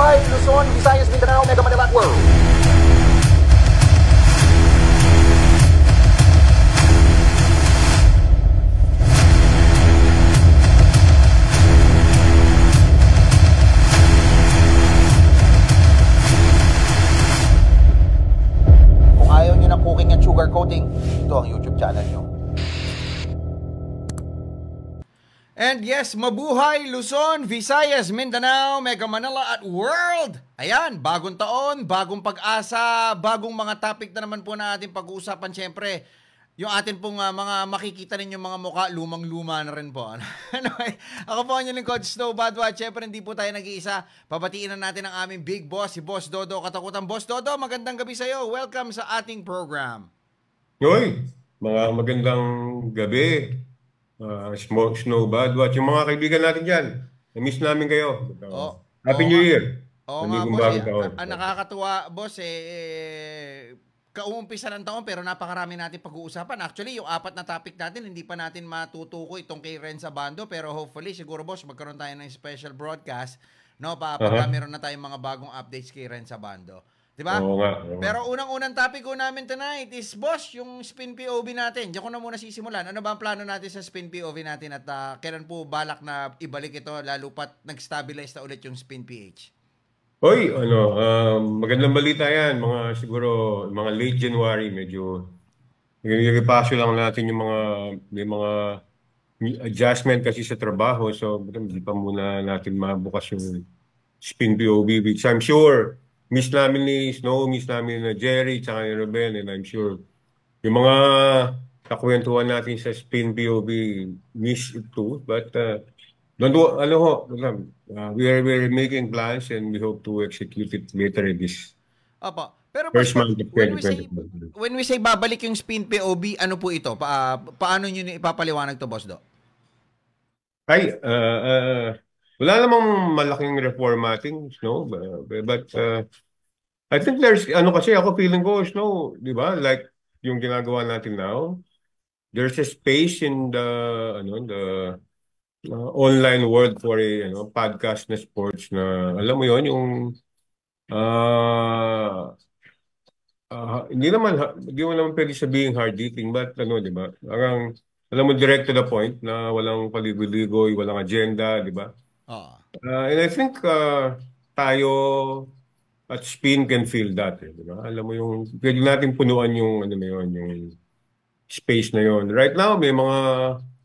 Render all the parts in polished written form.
Mabuhay, Luzon, Visayas, Mindanao, Mega Manila at World. Kung ayaw nyo ng cooking and sugar coating, ito ang YouTube channel nyo. And yes, mabuhay Luzon, Visayas, Mindanao, Mega Manila at World! Ayan, bagong taon, bagong pag-asa, bagong mga topic na naman po na ating pag-uusapan. Siyempre, yung atin pong mga makikita ninyong mga mukha, lumang-luma na rin po. Anyway, ako po ang inyong Coach Snow Badwa. Siyempre, hindi po tayo nag-iisa. Pabatiin na natin ang aming big boss, si Boss Dodo Katakutan. Boss Dodo, magandang gabi sa'yo. Welcome sa ating program. Hoy, mga magandang gabi. Snow Badwatch. Yung mga kaibigan natin dyan, na-miss namin kayo. Happy New Year. Oo nga, boss. Nakakatuwa, boss, kauumpisa ng taon pero napakarami natin pag-uusapan. Actually, yung 4 na topic natin, hindi pa natin matutukoy itong kay Renz Abando, pero hopefully, siguro, boss, magkaroon tayo ng special broadcast, no? Pagka meron na tayong mga bagong updates kay Renz Abando. Diba? Oo nga. Pero unang-unang topic ko namin tonight is, boss, yung spin POV natin. Diyan ko na muna sisimulan. Ano ba ang plano natin sa spin POV natin at kailan po balak na ibalik ito lalo pat nag-stabilize na ulit yung spin PH? Hoy, magandang balita yan. Siguro, mga late January, medyo nagpaso lang natin yung may mga adjustment kasi sa trabaho. So, hindi pa muna natin mabukas yung spin POV, which I'm sure miss namin ni Snow, miss namin ni Jerry, tsaka ni Ruben, and I'm sure yung mga kakwentuhan natin sa spin POV miss it too. But we're making plans and we hope to execute it later in this Pero first month of when we say babalik yung spin POV, ano po ito? Paano nyo ipapaliwanag to, Boss Do? Wala namang malaking reformatting, no? But I think there's, kasi ako feeling ko, no, di ba? Like yung ginagawa natin now, there's a space in the online world for a, podcast na sports na, alam mo yon yung, hindi mo naman pwede sabihin hard-hitting, but di ba? Parang, alam mo, direct to the point na walang paligoy-ligoy, walang agenda, di ba? And I think tayo at spin can feel that, di ba? Alam mo yung pwede natin punuan yung yung space na yon. Right now may mga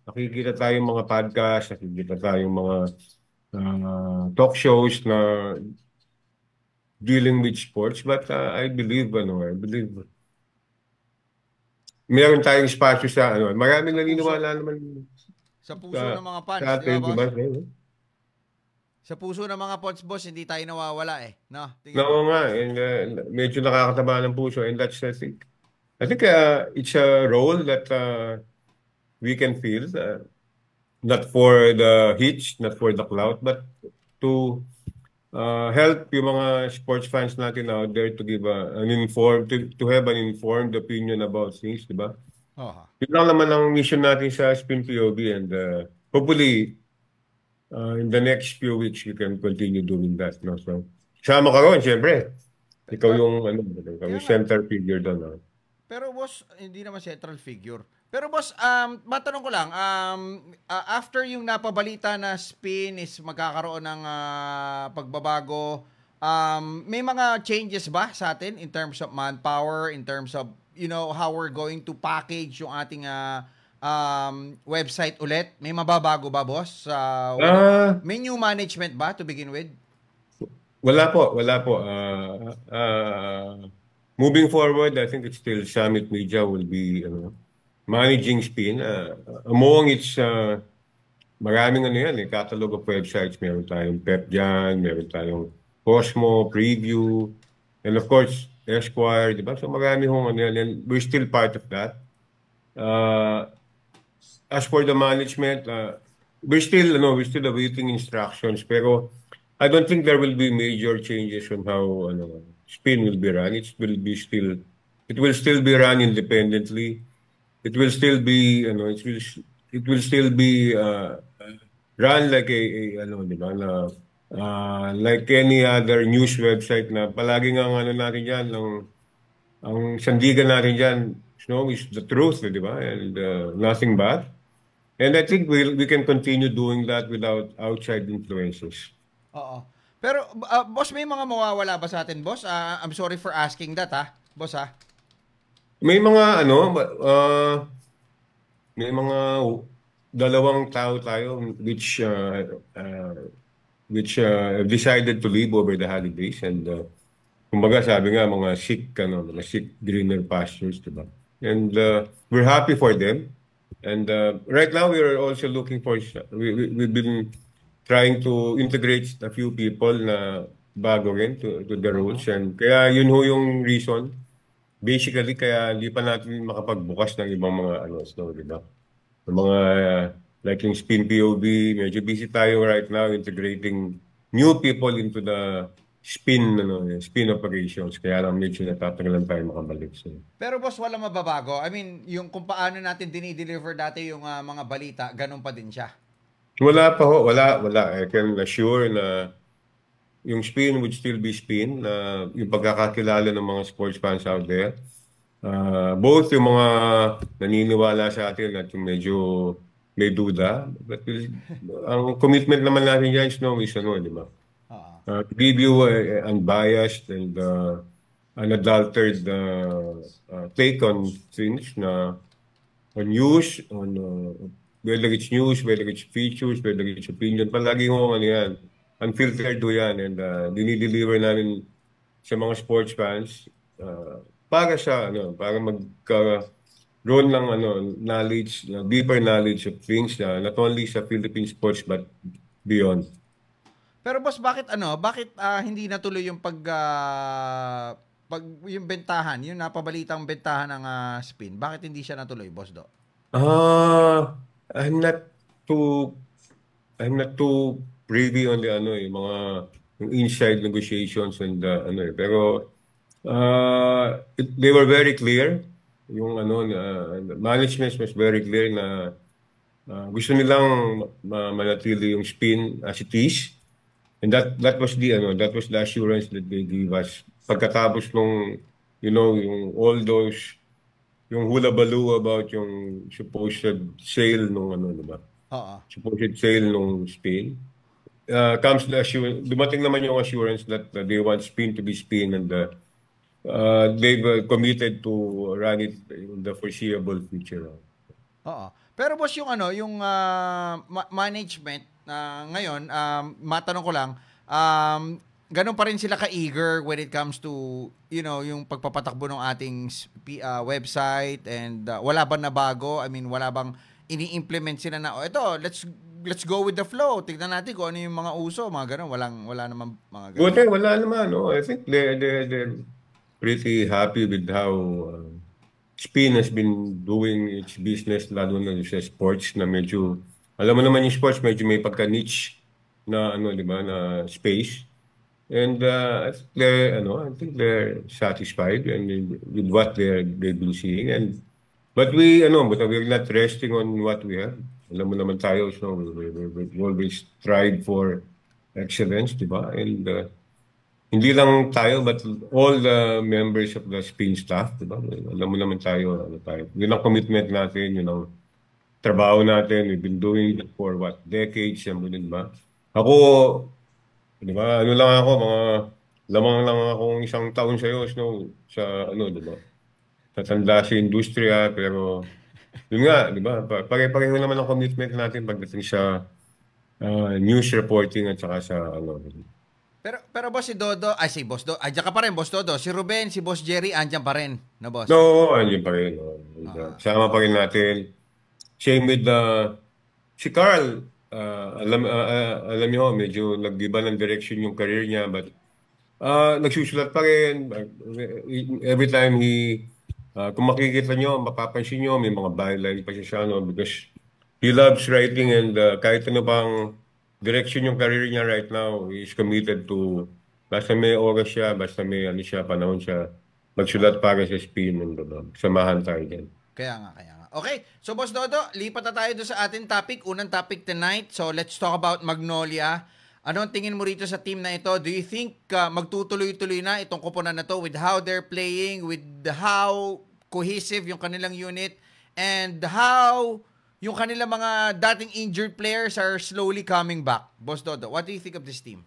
nakikita tayong mga podcast, nakikita tayong mga talk shows na dealing with sports, but I believe meron tayong spasyo sa maraming naniniwala naman sa puso ng mga fans, di ba, boss? Sa puso ng mga pods, boss, hindi tayo nawawala no? Oo nga, and medyo nakakataba ng puso, and that's I think it's a role that we can feel, not for the hits, not for the clout, but to help yung mga sports fans natin out there to give to have an informed opinion about things, di ba? Yun lang naman ang mission natin sa Spin POV, and hopefully in the next few weeks, you can continue doing that. No? So, sama ka ron, siyempre. Ikaw yung, center figure doon. No? Pero boss, hindi naman central figure. Pero boss, matanong ko lang, after yung napabalita na spin is magkakaroon ng pagbabago, may mga changes ba sa atin in terms of manpower, in terms of, how we're going to package yung ating website ulit? May mababago ba, boss? May new management ba to begin with? Wala po. Moving forward, I think it's still Summit Media will be managing spin. Among its maraming catalog of websites. Meron tayong Pep dyan, meron tayong Cosmo, Preview, and of course, Esquire, di ba? So marami and we're still part of that. As for the management, we're still awaiting instructions, pero I don't think there will be major changes on how spin will be run. It will still be run independently. It will still be run like like any other news website na palaging ang ano natin dyan, ang sandigan natin dyan, is the truth, di ba? And nothing but. And I think we can continue doing that without outside influences. Oo. Pero, boss, may mga mawawala ba sa atin, boss? I'm sorry for asking that, ha? Boss, ha? May mga may mga dalawang tao tayo which decided to leave over the holidays and kumbaga sabi nga mga sick greener pastures, diba? And we're happy for them. And right now we are also looking for we've been trying to integrate a few people na bago rin to the rules, and kaya yun ho yung reason basically kaya hindi pa natin makapagbukas ng ibang mga di ba? Yung mga like yung Spin POV, medyo busy tayo right now integrating new people into the spin operations. Kaya lang medyo natatagalan tayo makabalik. So, Pero boss, walang mababago. I mean, yung kung paano natin dinideliver dati yung mga balita, ganun pa din siya. wala pa ho, wala. I can assure na yung spin would still be spin. Yung pagkakakilala ng mga sports fans out there. Both yung mga naniniwala sa atin at yung medyo may duda. But ang commitment naman natin dyan is di ba? To give you unbiased and unadulterated take on things on news, on whether it's news, whether it's features, whether it's opinion. Palagi ho yan. Unfiltered do yan. And dinideliver namin sa mga sports fans para para magkaroon ng knowledge, deeper knowledge of things not only sa Philippine sports but beyond. Pero boss, bakit hindi natuloy yung yung bentahan, yung napabalitang bentahan ng spin? Bakit hindi siya natuloy, boss Do? I'm not too privy on the yung inside negotiations and pero they were very clear. Yung management was very clear na gusto nilang manatili yung spin as it is. And that was the assurance that they gave us pagkatapos nung yung all those yung hula-baloo about yung supposed sale nung diba? Supposed sale nung spin. Comes the assurance, dumating naman yung assurance that they want spin to be spin and they've committed to run it in the foreseeable future. Pero boss, yung management ngayon, matanong ko lang, ganun pa rin sila ka-eager when it comes to, yung pagpapatakbo ng ating website and wala ba na bago? I mean, wala bang ini-implement sila na, ito, let's go with the flow. Tignan natin kung ano yung mga uso, mga ganun. Wala naman mga ganun. Buti, wala naman. I think they're pretty happy with how Spin has been doing its business, lalo na sa sports na medyo, alam mo naman yung sports, medyo may pagka-niche na di ba, na space. And I think they're satisfied and with what they've been seeing. But we're not resting on what we have. Alam mo naman tayo, so we always strive for excellence, di ba? And hindi lang tayo, but all the members of the Spin staff, diba? Alam mo naman tayo, yun ang commitment natin, yun ang trabaho natin. We've been doing it for decades, diba? Ako, diba, lamang lang akong isang taon sa'yo, diba? Tatanda sa industriya, pero yun nga, diba? Pare-pareho naman ang commitment natin pagdating sa news reporting at saka sa Pero boss, si Dodo, si Boss Dodo, andyan ka pa rin, Boss Dodo. Si Ruben, si Boss Jerry, andyan pa rin, na boss? No, andyan pa rin. Sama pa rin natin. Same with si Carl. Alam niyo, medyo nag-iba ng direction yung career niya, but nagsusulat pa rin. Every time kung makikita niyo, mapapansin niyo, may mga byline pa siya, because he loves writing and kahit ano pang direction yung career niya right now, he's committed to, basta may oras siya, basta may panahon siya, magsulat para sa Spin and samahan tayo dyan. Kaya nga. Okay, so Boss Dodo, lipat na tayo doon sa ating topic, unang topic tonight. So let's talk about Magnolia. Ano ang tingin mo rito sa team na ito? Do you think magtutuloy-tuloy na itong koponan na to with how they're playing, with how cohesive yung kanilang unit, and how yung kanilang mga dating injured players are slowly coming back? Boss Dodo, what do you think of this team?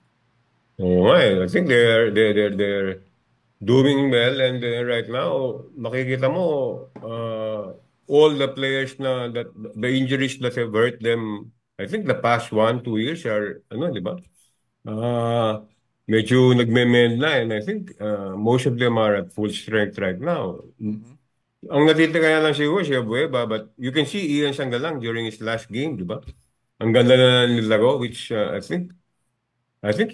Oo nga I think they're doing well and right now makikita mo all the players na that the injuries that have hurt them I think the past 1-2 years are ano di ba? Ah, medyo nagme-mend na and I think most of them are at full strength right now. Mhm. Ang natitira na lang siguro si Abueva but you can see Ian Sanggalang during his last game, di ba? Ang ganda na nilaro which I think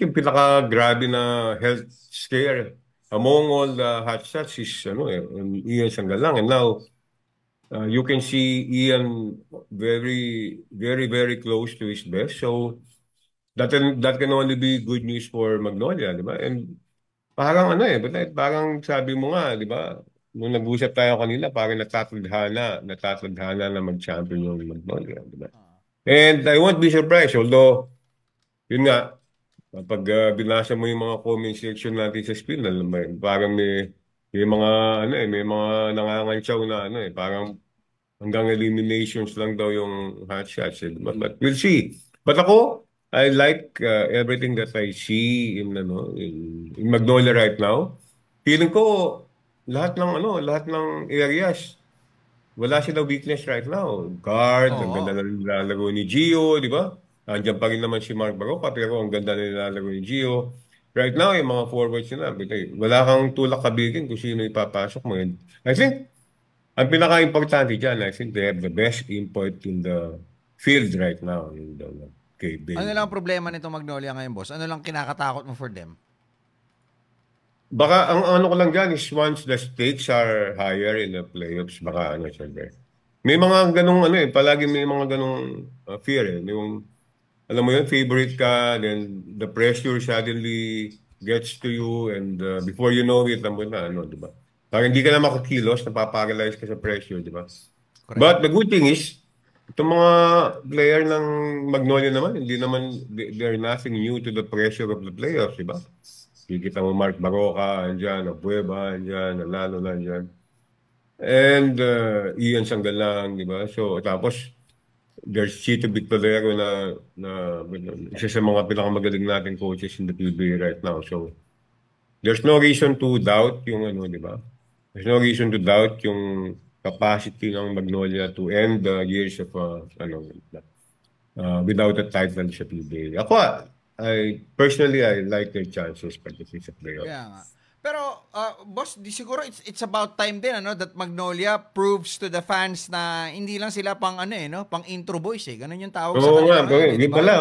yung pinaka-grabe na health scare among all the hotshots is ano Ian Sanggalang. And now you can see Ian very, very, very close to his best. So that can only be good news for Magnolia, di ba? And parang parang sabi mo nga, di ba? Nung nag-usap tayo kanina, parang natatadhana na mag-champion yung Magnolia, di ba? And I won't be surprised, although, yun nga, kapag binasa mo yung mga comment section natin sa Spiel, parang may mga may mga nangangantsaw na parang hanggang eliminations lang daw yung hot shots. But we'll see. But ako, I like everything that I see in Magnolia right now. Feeling ko lahat ng areas wala silang weakness right now. Guard, ang ganda Oo. na nilalaro ni Gio, di ba? Andiyan pa rin naman si Mark Baroka, pero ang ganda na nilalaro ni Gio. Right now, yung mga forwards nila, wala kang tulak kabigin kung sino ipapasok mo. And I think, ang pinaka-importante dyan, I think they have the best import in the field right now. In the Ano KB. lang ang problema nito Magnolia ngayon, boss? Ano lang kinakatakot mo for them? Baka ang ano ko lang dyan is once the stakes are higher in the playoffs, baka syempre. May mga ganong palagi may mga ganong fear Yung, alam mo yun, favorite ka, then the pressure suddenly gets to you and before you know it, alam mo na, di ba? Parang hindi ka na makakilos, napaparalyze ka sa pressure, di ba? Correct. But the good thing is, itong mga player ng Magnolia naman, hindi naman, they're nothing new to the pressure of the playoffs, di ba? Kikita mo Mark Baroka, andyan, Abueva, andyan, Lalo na andyan. And Ian Sanggalang, di ba? So, tapos, there's Chito Victorero na isa sa mga pinakamagaling nating coaches in the PBA right now. So, there's no reason to doubt yung di ba? There's no reason to doubt yung capacity ng Magnolia to end the years of without a title sa PBA. Ako, personally, I like their chances pagdating sa playoff. Kaya nga. Pero, boss, siguro it's about time din, that Magnolia proves to the fans na hindi lang sila pang, pang intro boys, eh. Ganun yung tawag sa Oo nga, kanila ngayon, hindi di ba? pala,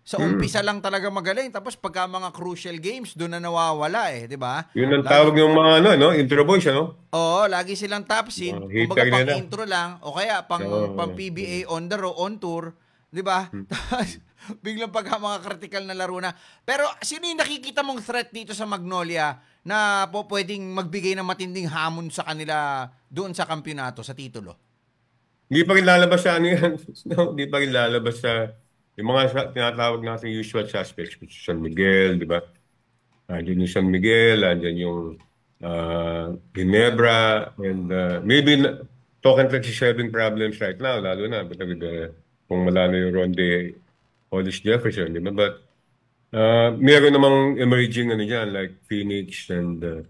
Sa umpisa lang talaga magaling, tapos pagka mga crucial games, doon na nawawala, eh, di ba? Yun ang Lagi, tawag ng mga intro boys, oo, lagi silang top seed, Hater kumbaga pang nila. intro lang, o kaya pang PBA on the road, on tour, di ba? Tapos, biglang pagka mga critical na laro na. Pero, sino yung nakikita mong threat dito sa Magnolia na pwedeng magbigay ng matinding hamon sa kanila doon sa kampyonato, sa titulo? Hindi pa rin lalabas sa yan. No, hindi pa rin lalabas sa yung mga tinatawag natin usual suspects, which is San Miguel, di ba? Andiyan yung San Miguel, andiyan yung Ginebra, and maybe Token 37 problems right now, lalo na with kung wala na yung Ronde Hollis Jefferson, di ba? But meron namang emerging dyan, like Phoenix, and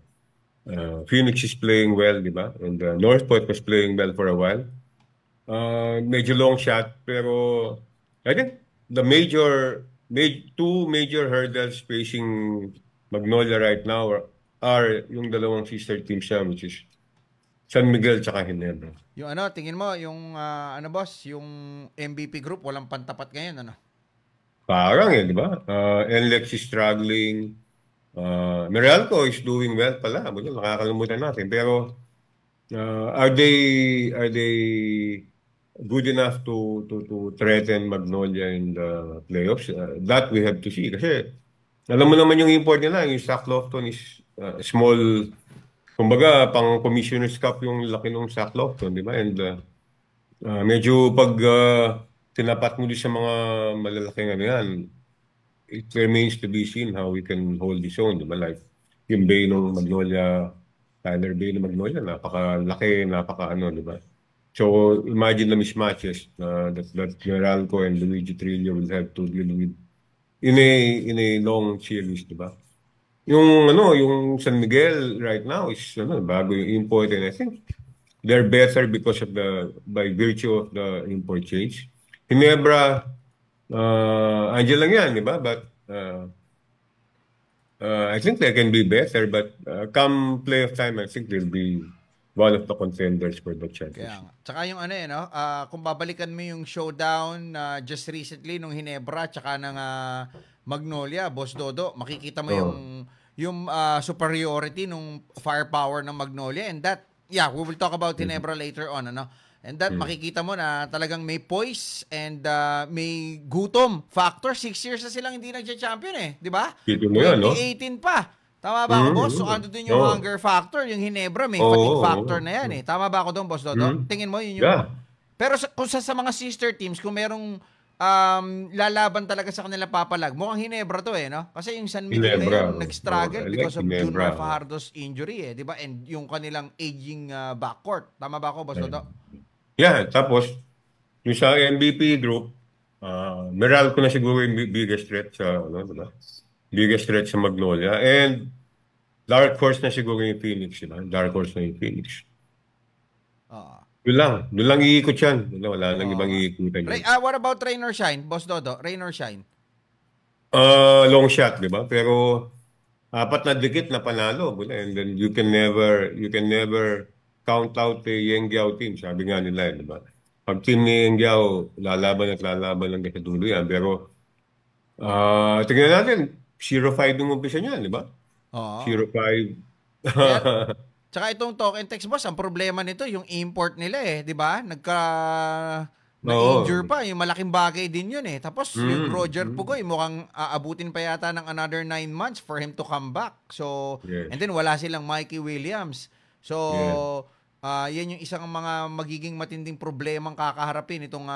Phoenix is playing well, di ba? And Northport was playing well for a while. Medyo long shot, pero I think the two major hurdles facing Magnolia right now are yung dalawang sister teams niya, which is San Miguel tsaka Ginebra. Yung tingin mo, yung boss, yung MVP group, walang pantapat ngayon, Parang di ba? NLEX is struggling. Meralco is doing well pala. Nakakalimutan natin. Pero are they good enough to threaten Magnolia in the playoffs? That we have to see. Kasi alam mo naman yung import nila, yung Zach Lofton is small, kumbaga pang Commissioner's Cup yung laki ng Zach Lofton, di ba? And medyo pag tinapat mo din sa mga malalaking yan, it remains to be seen how we can hold this own, di ba? Like, yung Bay ng Magnolia, Tyler Bay ng Magnolia, napakalaki, napaka-ano, di ba? So, imagine the mismatches that Meralco and Luigi Trillo will have to deal with in a long series, di ba? Yung San Miguel right now is bago yung import, and I think they're better because of by virtue of the import change. Ginebra, Angel lang yan, di ba? But I think they can be better, but come playoff time, I think they'll be one of the contenders for the Kaya championship. nga. Tsaka yung ano no, kung babalikan mo yung showdown just recently nung Hinebra tsaka ng Magnolia, Boss Dodo, makikita mo Oh. yung superiority nung firepower ng Magnolia, and that, yeah, we will talk about Hinebra later on, ano. And that makikita mo na talagang may poise and may gutom factor. 6 years na silang hindi nagcha-champion di ba? Dito mo yan, no? 2018 pa. Tama ba ako, boss? So, ano din yung Oo. hunger factor? Yung Hinebra, may Oo, fatigue oo, factor oo. na yan Tama ba ako doon, Boss Dodo? Tingin mo, yun yung... Yeah. Pero kung sa mga sister teams, kung merong lalaban talaga sa kanila papalag, mukhang Hinebra to no? Kasi yung San Miguel Ginebra. ngayon, nag-struggle I like because of Junmar Ginebra. Fajardo's injury di ba? And yung kanilang aging backcourt. Tama ba ako, Boss Dodo? Yeah, tapos, yung sa MVP group, Meralco na siguro yung biggest threat sa, diba? Biggest threat sa Magnolia. And dark horse na siguro yung Phoenix, diba? Dark horse na yung Phoenix. Oo. Doon lang iikot yan. Wala nang ibang iikutan yan. What about Rain or Shine, Boss Dodo? Rain or Shine? Long shot, di ba? Pero apat na dikit na panalo, and then you can never count out the Yengyao team. Sabi nga nila, di ba? Pag team ni Yengyao, lalaban at lalaban lang sa dulo yan. Pero tingnan natin, 0-5 yung umpisa niya, di ba? Oo. 0-5. Tsaka itong talk and text, boss, ang problema nito, yung import nila di ba? Na-injure pa, yung malaking bagay din yun Tapos yung Roger Pugoy, mukhang aabutin pa yata ng another 9 months for him to come back. So, Yes. and then wala silang Mikey Williams. So, yan yung isang mga magiging matinding problemang kakaharapin itong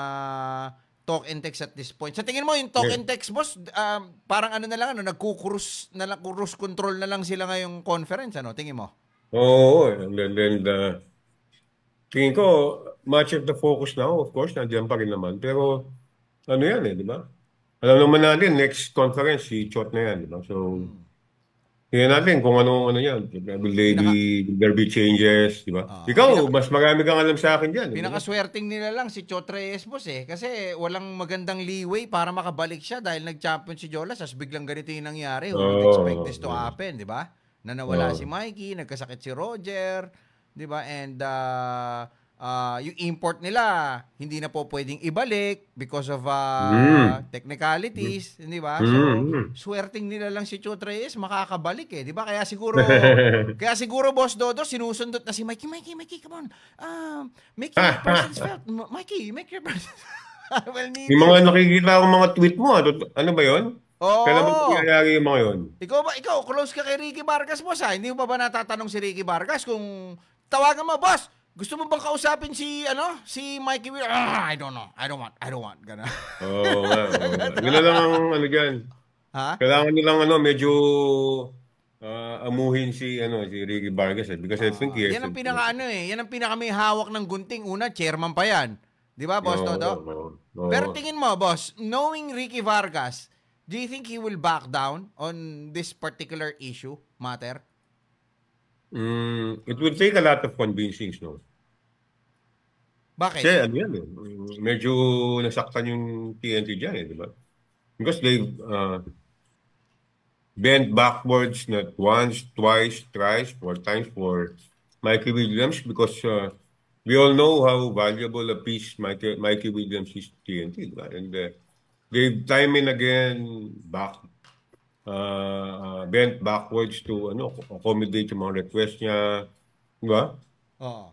talk and text at this point. Sa tingin mo, yung talk and text, boss, parang ano na lang, nagkukrus control na lang sila ngayong conference, tingin mo? Oo, and then tingin ko, much of the focus now, of course, nandiyan pa rin naman. Pero, ano yan di ba? Alam naman natin, next conference, si Chot na yan, di ba? So, tingnan natin kung ano yan. Will there be changes, di ba? Ikaw, mas marami kang alam sa akin dyan. Pinakaswerting nila lang si Chot Reyes, boss Kasi walang magandang leeway para makabalik siya dahil nag-champion si Jolas, as biglang ganito yung nangyari. Who would expect this to happen, di ba? Na nawala si Mikey, nagkasakit si Roger, di ba? And yung import nila, hindi na po pwedeng ibalik because of technicalities, di ba? So, swerting nila lang si Chot Reyes, makakabalik di ba? Kaya siguro, Boss Dodo, sinusundot na si Mikey, come on. Make your presence felt. Mikey, make your presence. Well, yung mga nakikita akong mga tweet mo, ano ba yun? Oo. Kailan mo nangyayari yung mga yun? Ikaw, close ka kay Ricky Vargas, boss Hindi mo ba natatanong si Ricky Vargas kung tawagan mo, boss, gusto mo bang kausapin si Mikey Will? I don't know. I don't want. Gana. Oo nga. Yun lang ang dyan. Ha? Kailangan nilang medyo amuhin si Ricky Vargas because I think yan ang yan ang pinaka may hawak ng gunting. Una, chairman pa yan. Di ba, Boss Dodo? Pero tingin mo, boss, knowing Ricky Vargas, do you think he will back down on this particular matter? It will take a lot of convincing, no? Bakit? Kasi yan medyo nasaktan yung TNT dyan di ba? Because they bent backwards not once, twice, thrice, 4 times for Mikey Williams because we all know how valuable a piece Mikey Williams is to TNT, di ba? And they time and again bent backwards to accommodate yung mga request niya, di ba? Oo.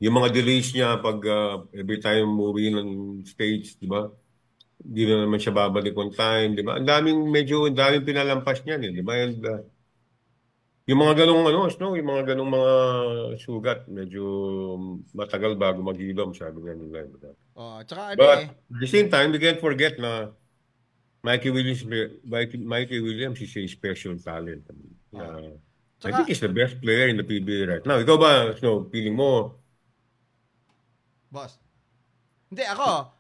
Yung mga delays niya pag every time umuwi ng stage, di ba? Hindi na naman siya babalik on time, di ba? Ang daming pinalampas niya, di ba? And yung mga ganong yung mga ganong mga sugat, medyo matagal bago maghilom, sabi nga nila. Tsaka But at the same time, we can't forget na Mikey Williams is a special talent. Oh. I think Tsaka, he's the best player in the PBA right now. Ikaw ba, so, feeling mo, boss. Hindi, ako,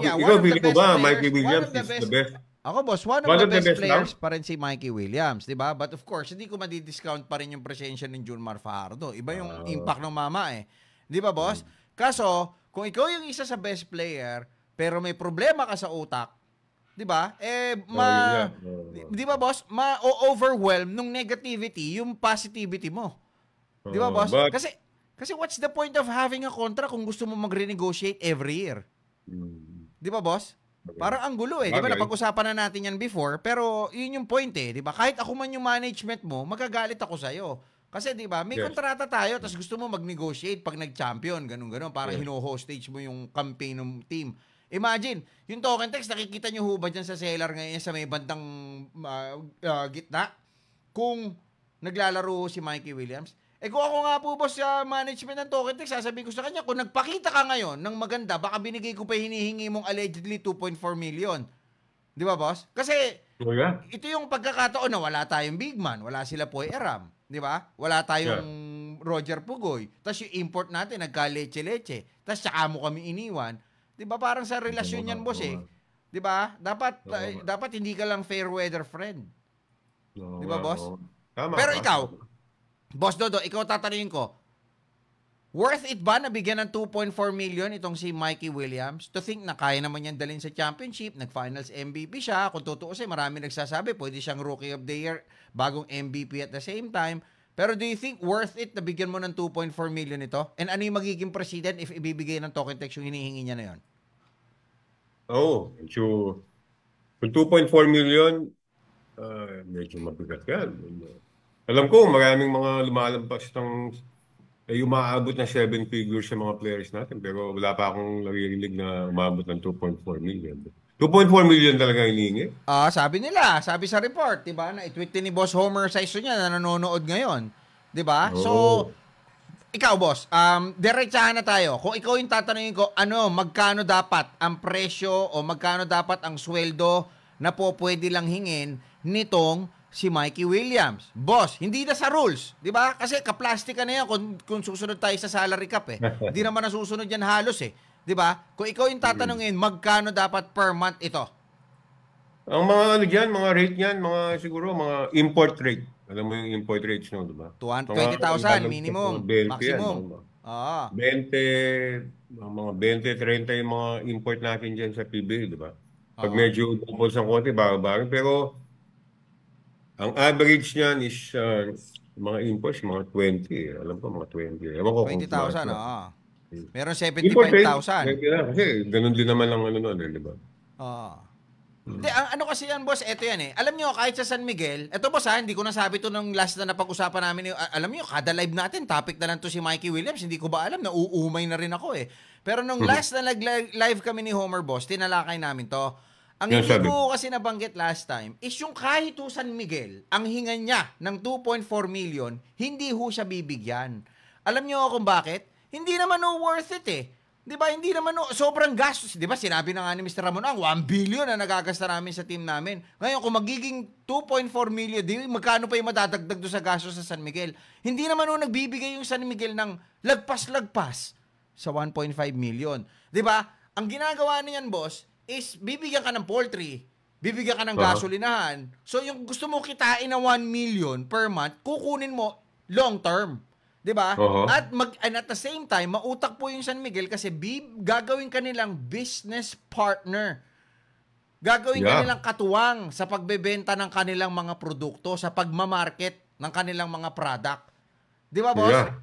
yeah, one ikaw of the feeling mo best ba players, Mikey one Williams of the is the best, best? ako boss, one of One the of the best best lang? players pa rin si Mikey Williams, di ba? But of course, hindi ko madi-discount pa rin yung presensya ng Junmar Fajardo. Iba yung impact ng mama eh. Di ba, boss? Kaso, kung ikaw yung isa sa best player, pero may problema ka sa utak, di ba? Yun nga. Di ba, boss? Ma-overwhelm nung negativity yung positivity mo. Di ba, boss? But, Kasi what's the point of having a contract kung gusto mo mag-renegotiate every year? Di ba, boss? Parang ang gulo eh. Di ba, Bagay. napag-usapan na natin yan before, pero yun yung point eh. Di ba? Kahit ako man yung management mo, magagalit ako sa'yo. Kasi di ba, may Yes. kontrata tayo, tapos gusto mo mag-negotiate pag nag-champion, ganun-ganun. Parang Yes. hino-hostage mo yung campaign ng team. Imagine, yung token text, nakikita nyo ho ba dyan sa seller ngayon sa may bandang gitna? Kung naglalaro si Mikey Williams, kung ako nga po boss sa management ng token text, sasabihin ko sa kanya, kung nagpakita ka ngayon ng maganda, baka binigay ko pa hinihingi mong allegedly 2.4 million. Di ba, boss? Kasi oh, yeah. ito yung pagkakataon na wala tayong big man, wala sila Poy Eram, di ba? Wala tayong Roger Pugoy. Tapos yung import natin, nagka-leche-leche. Tapos tsaka mo kami iniwan. Di ba parang sa relasyon yan, boss eh. Di ba? Dapat hindi ka lang fair weather friend. Di ba, boss? Tama. Pero ikaw, Boss Dodo, ikaw tatanungin ko, worth it ba na bigyan ng 2.4 million itong si Mikey Williams? To think na kaya naman yan dalhin sa championship, nag-finals MVP siya. Kung tutuusin, marami nagsasabi, pwede siyang rookie of the year, bagong MVP at the same time. Pero do you think worth it na bigyan mo ng 2.4 million ito? And ano yung magiging precedent if ibibigay ng token text yung hinihingi niya na yun? Kung 2.4 million, medyo mabigat yan. Alam ko, maraming mga lumalampas ng umaabot ng 7 figures sa mga players natin, pero wala pa akong naririnig na umabot ng 2.4 million. 2.4 million talaga hinihingi? Sabi sa report, 'di ba? Na i-tweet din ni Boss Homer Saiso niya na nanonood ngayon, 'di ba? So, ikaw boss, diretsahan na tayo. Kung ikaw yung tatanungin ko, magkano dapat ang presyo o magkano dapat ang sweldo na po pwede lang hingin nitong si Mikey Williams. Boss, hindi na sa rules, 'di ba? Kasi kaplastika na 'yan kung susunod tayo sa salary cap eh. Hindi naman nasusunod 'yan halos eh. 'Di ba? Kung ikaw yung tatanungin, magkano dapat per month ito? Ang mga rate niyan, siguro mga import rate. Alam mo yung import rates no, 'di ba? 20,000 minimum, 20 maximum. Yan, 20, mga 20, 30 yung mga import natin diyan sa PBA, 'di ba? Pag medyo double sa konti, bababa. Pero ang average niyan is mga imports, mga 20. Alam ko, mga 20. Ewan ko kung 20,000, Meron import rate, 75,000. 20 lang. Kasi ganun din naman ang di ba? Hindi, ang kasi yan, boss, eto yan eh. Alam nyo, kahit sa San Miguel, eto boss hindi ko nasabi to nung last na napag-usapan namin. Alam nyo, kada live natin, topic na lang to si Mikey Williams. Hindi ko ba alam, nauumay na rin ako eh. Pero nung last na nag-live kami ni Homer, boss, tinalakay namin to. Ang hindi ko kasi nabanggit last time is yung kahit ho San Miguel, ang hinga niya ng 2.4 million, hindi ho siya bibigyan. Alam niyo kung bakit? Hindi naman worth it eh. 'Di ba? Hindi naman sobrang gastos. 'Di ba? Sinabi na nga ni Mr. Ramon, 1 billion na nagagasta namin sa team namin. Ngayon kung magiging 2.4 million, di magkano pa yung madadagdag do sa gastos sa San Miguel? Hindi naman nagbibigay yung San Miguel ng lagpas-lagpas sa 1.5 million. 'Di ba? Ang ginagawa niyan, boss, is bibigyan ka ng poultry, bibigyan ka ng gasolinahan. So yung gusto mo kitain na 1 million per month, kukunin mo long term. 'Di ba? And at the same time, mautak po yung San Miguel kasi gagawin ka nilang business partner. Gagawin ka nilang katuwang sa pagbebenta ng kanilang mga produkto, sa pagmamarket ng kanilang mga product. 'Di ba, boss? Yeah.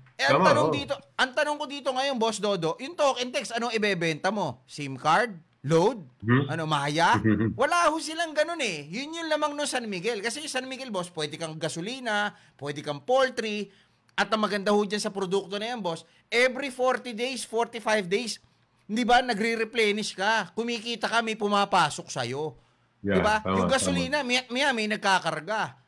Ang tanong ko dito ngayon, Boss Dodo, yung token text, anong ibebenta mo? SIM card? Load? Maya? Wala ho silang ganun eh. Yun yung lamang no San Miguel. Kasi yung San Miguel, boss, pwede kang gasolina, pwede kang poultry, at ang maganda ho dyan sa produkto na yan, boss, every 40 days, 45 days, di ba, nagre-replenish ka. Kumikita ka, may pumapasok sa'yo. Di ba? Yung gasolina, may nagkakarga.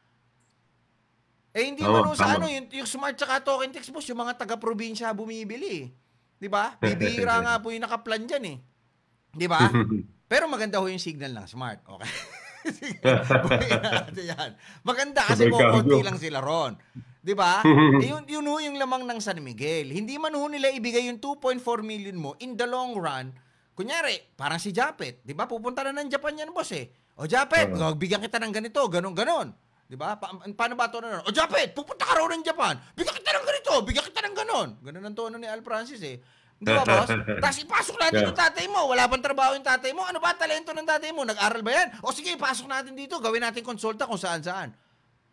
Hindi man sa yung smart tsaka token text, boss, yung mga taga-probinsya bumibili. Di ba? Bibira nga po yung nakaplan dyan eh. Di ba? Pero maganda ho yung signal ng smart. Okay. Sige, buhayin natin yan. Maganda kasi Sabay kukunti cardio. lang sila ron. 'Di ba? Yun ho yung lamang ng San Miguel. Hindi man ho nila ibigay yung 2.4 million mo in the long run. Kunyari, parang si Japet, 'di ba? Pupunta na ng Japan yan, boss eh. O Japet, bigyan kita ng ganito, ganon. 'Di ba? Paano ba tono nun? O Japet, pupunta ka raw ng Japan. Bigyan kita ng ganito, bigyan kita ng ganon. Ganon ang tono ni Al Francis eh. Di ba, boss? Tapos ipasok natin yung tatay mo. Wala pang trabaho yung tatay mo. Ano ba talento ng tatay mo? Nag-aral ba yan? O sige, ipasok natin dito. Gawin natin konsulta kung saan-saan.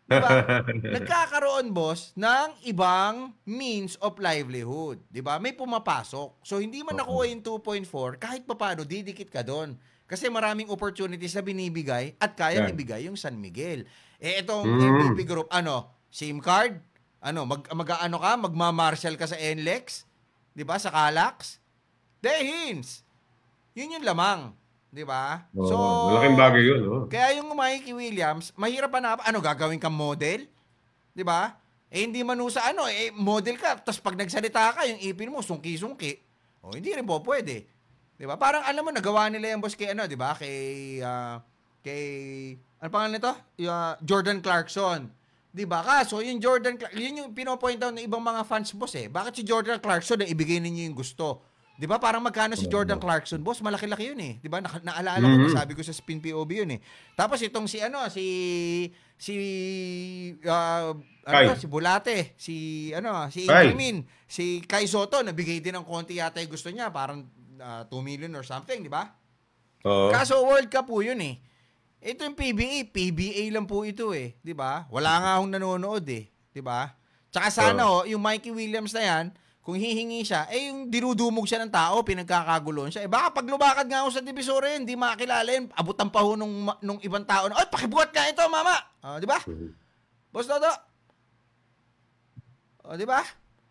Di ba? Nagkakaroon, boss, ng ibang means of livelihood. Di ba? May pumapasok. So, hindi man nakuha yung 2.4, kahit papaano, didikit ka doon. Kasi maraming opportunities na binibigay at kayang ibigay yung San Miguel. Eh, itong MVP Group, SIM card? Mag-ano ka? Magma-marshal ka sa NLEX? 'Di ba sa Calax? Dehins. Yun yung lamang, 'di ba? So, malaking bagay 'yun, no? Kaya yung Mikey Williams, mahirap pa na gagawin kang model? 'Di ba? Eh hindi man sa model ka, tapos pag nagsalita ka, yung ipin mo sungki-sungki. O hindi rin po pwede. 'Di ba? Parang alam mo nagawa nila yung boss kay 'di ba? Kay ano pangalan nito? Jordan Clarkson. 'Di ba? Kaso yung Jordan yun yung pino-point out ng ibang mga fans, boss eh. Bakit si Jordan Clarkson na ibigay ninyo yung gusto? 'Di ba? Parang magkano si Jordan Clarkson, boss? Malaki-laki yun eh. 'Di ba? Naalala ko, sabi ko sa Spin POV yun eh. Tapos itong si si Bulate, si Ingermin, si Kai Soto, nabigay din ng konti yata yung gusto niya, parang 2 million or something, 'di ba? Kaso World Cup po yun eh. Ito yung PBA lang po ito eh, 'di ba? Wala nga akong nanonood eh, 'di ba? Tsaka sana yung Mikey Williams na yan, kung hihingi siya, yung dinudumog siya ng tao, pinagkakagulon siya. Eh baka pag lumakad nga ako sa Divisoria, hindi makakilala yun, abutan pa ho nung ibang tao na, pakibuhat nga ito, mama. 'Di ba? Boss Dodo. 'Di ba?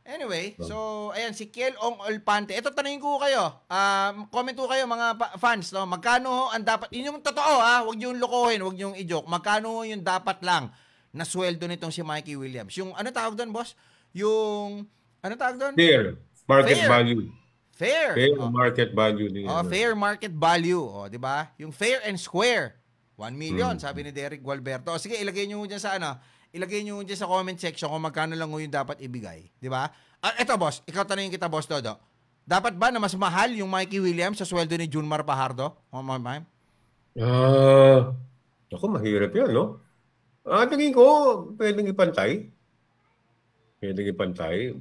Anyway, so ayan si Kiel Ong Olpante. Ito tanungin ko kayo. Comment ko kayo mga fans, no? Magkano ang dapat? Yun yung totoo Huwag niyo lokohin, huwag niyo i-joke. Magkano yung dapat lang na sweldo nitong si Mikey Williams? Yung ano tawag doon, boss? Yung ano tawag doon? Fair market value. Fair Market value din. fair market value, 'di ba? Yung fair and square. 1 million, sabi ni Derek Gualberto. Sige, ilagay niyo diyan sa ilagay nyo dyan sa comment section kung magkano lang yung dapat ibigay. Di ba? Eto, boss. Ikaw tanongin kita, boss Dodo. Dapat ba na mas mahal yung Mikey Williams sa sweldo ni Junmar Fajardo? Ako, mahirap yan, no? Tingin ko, pwedeng ipantay.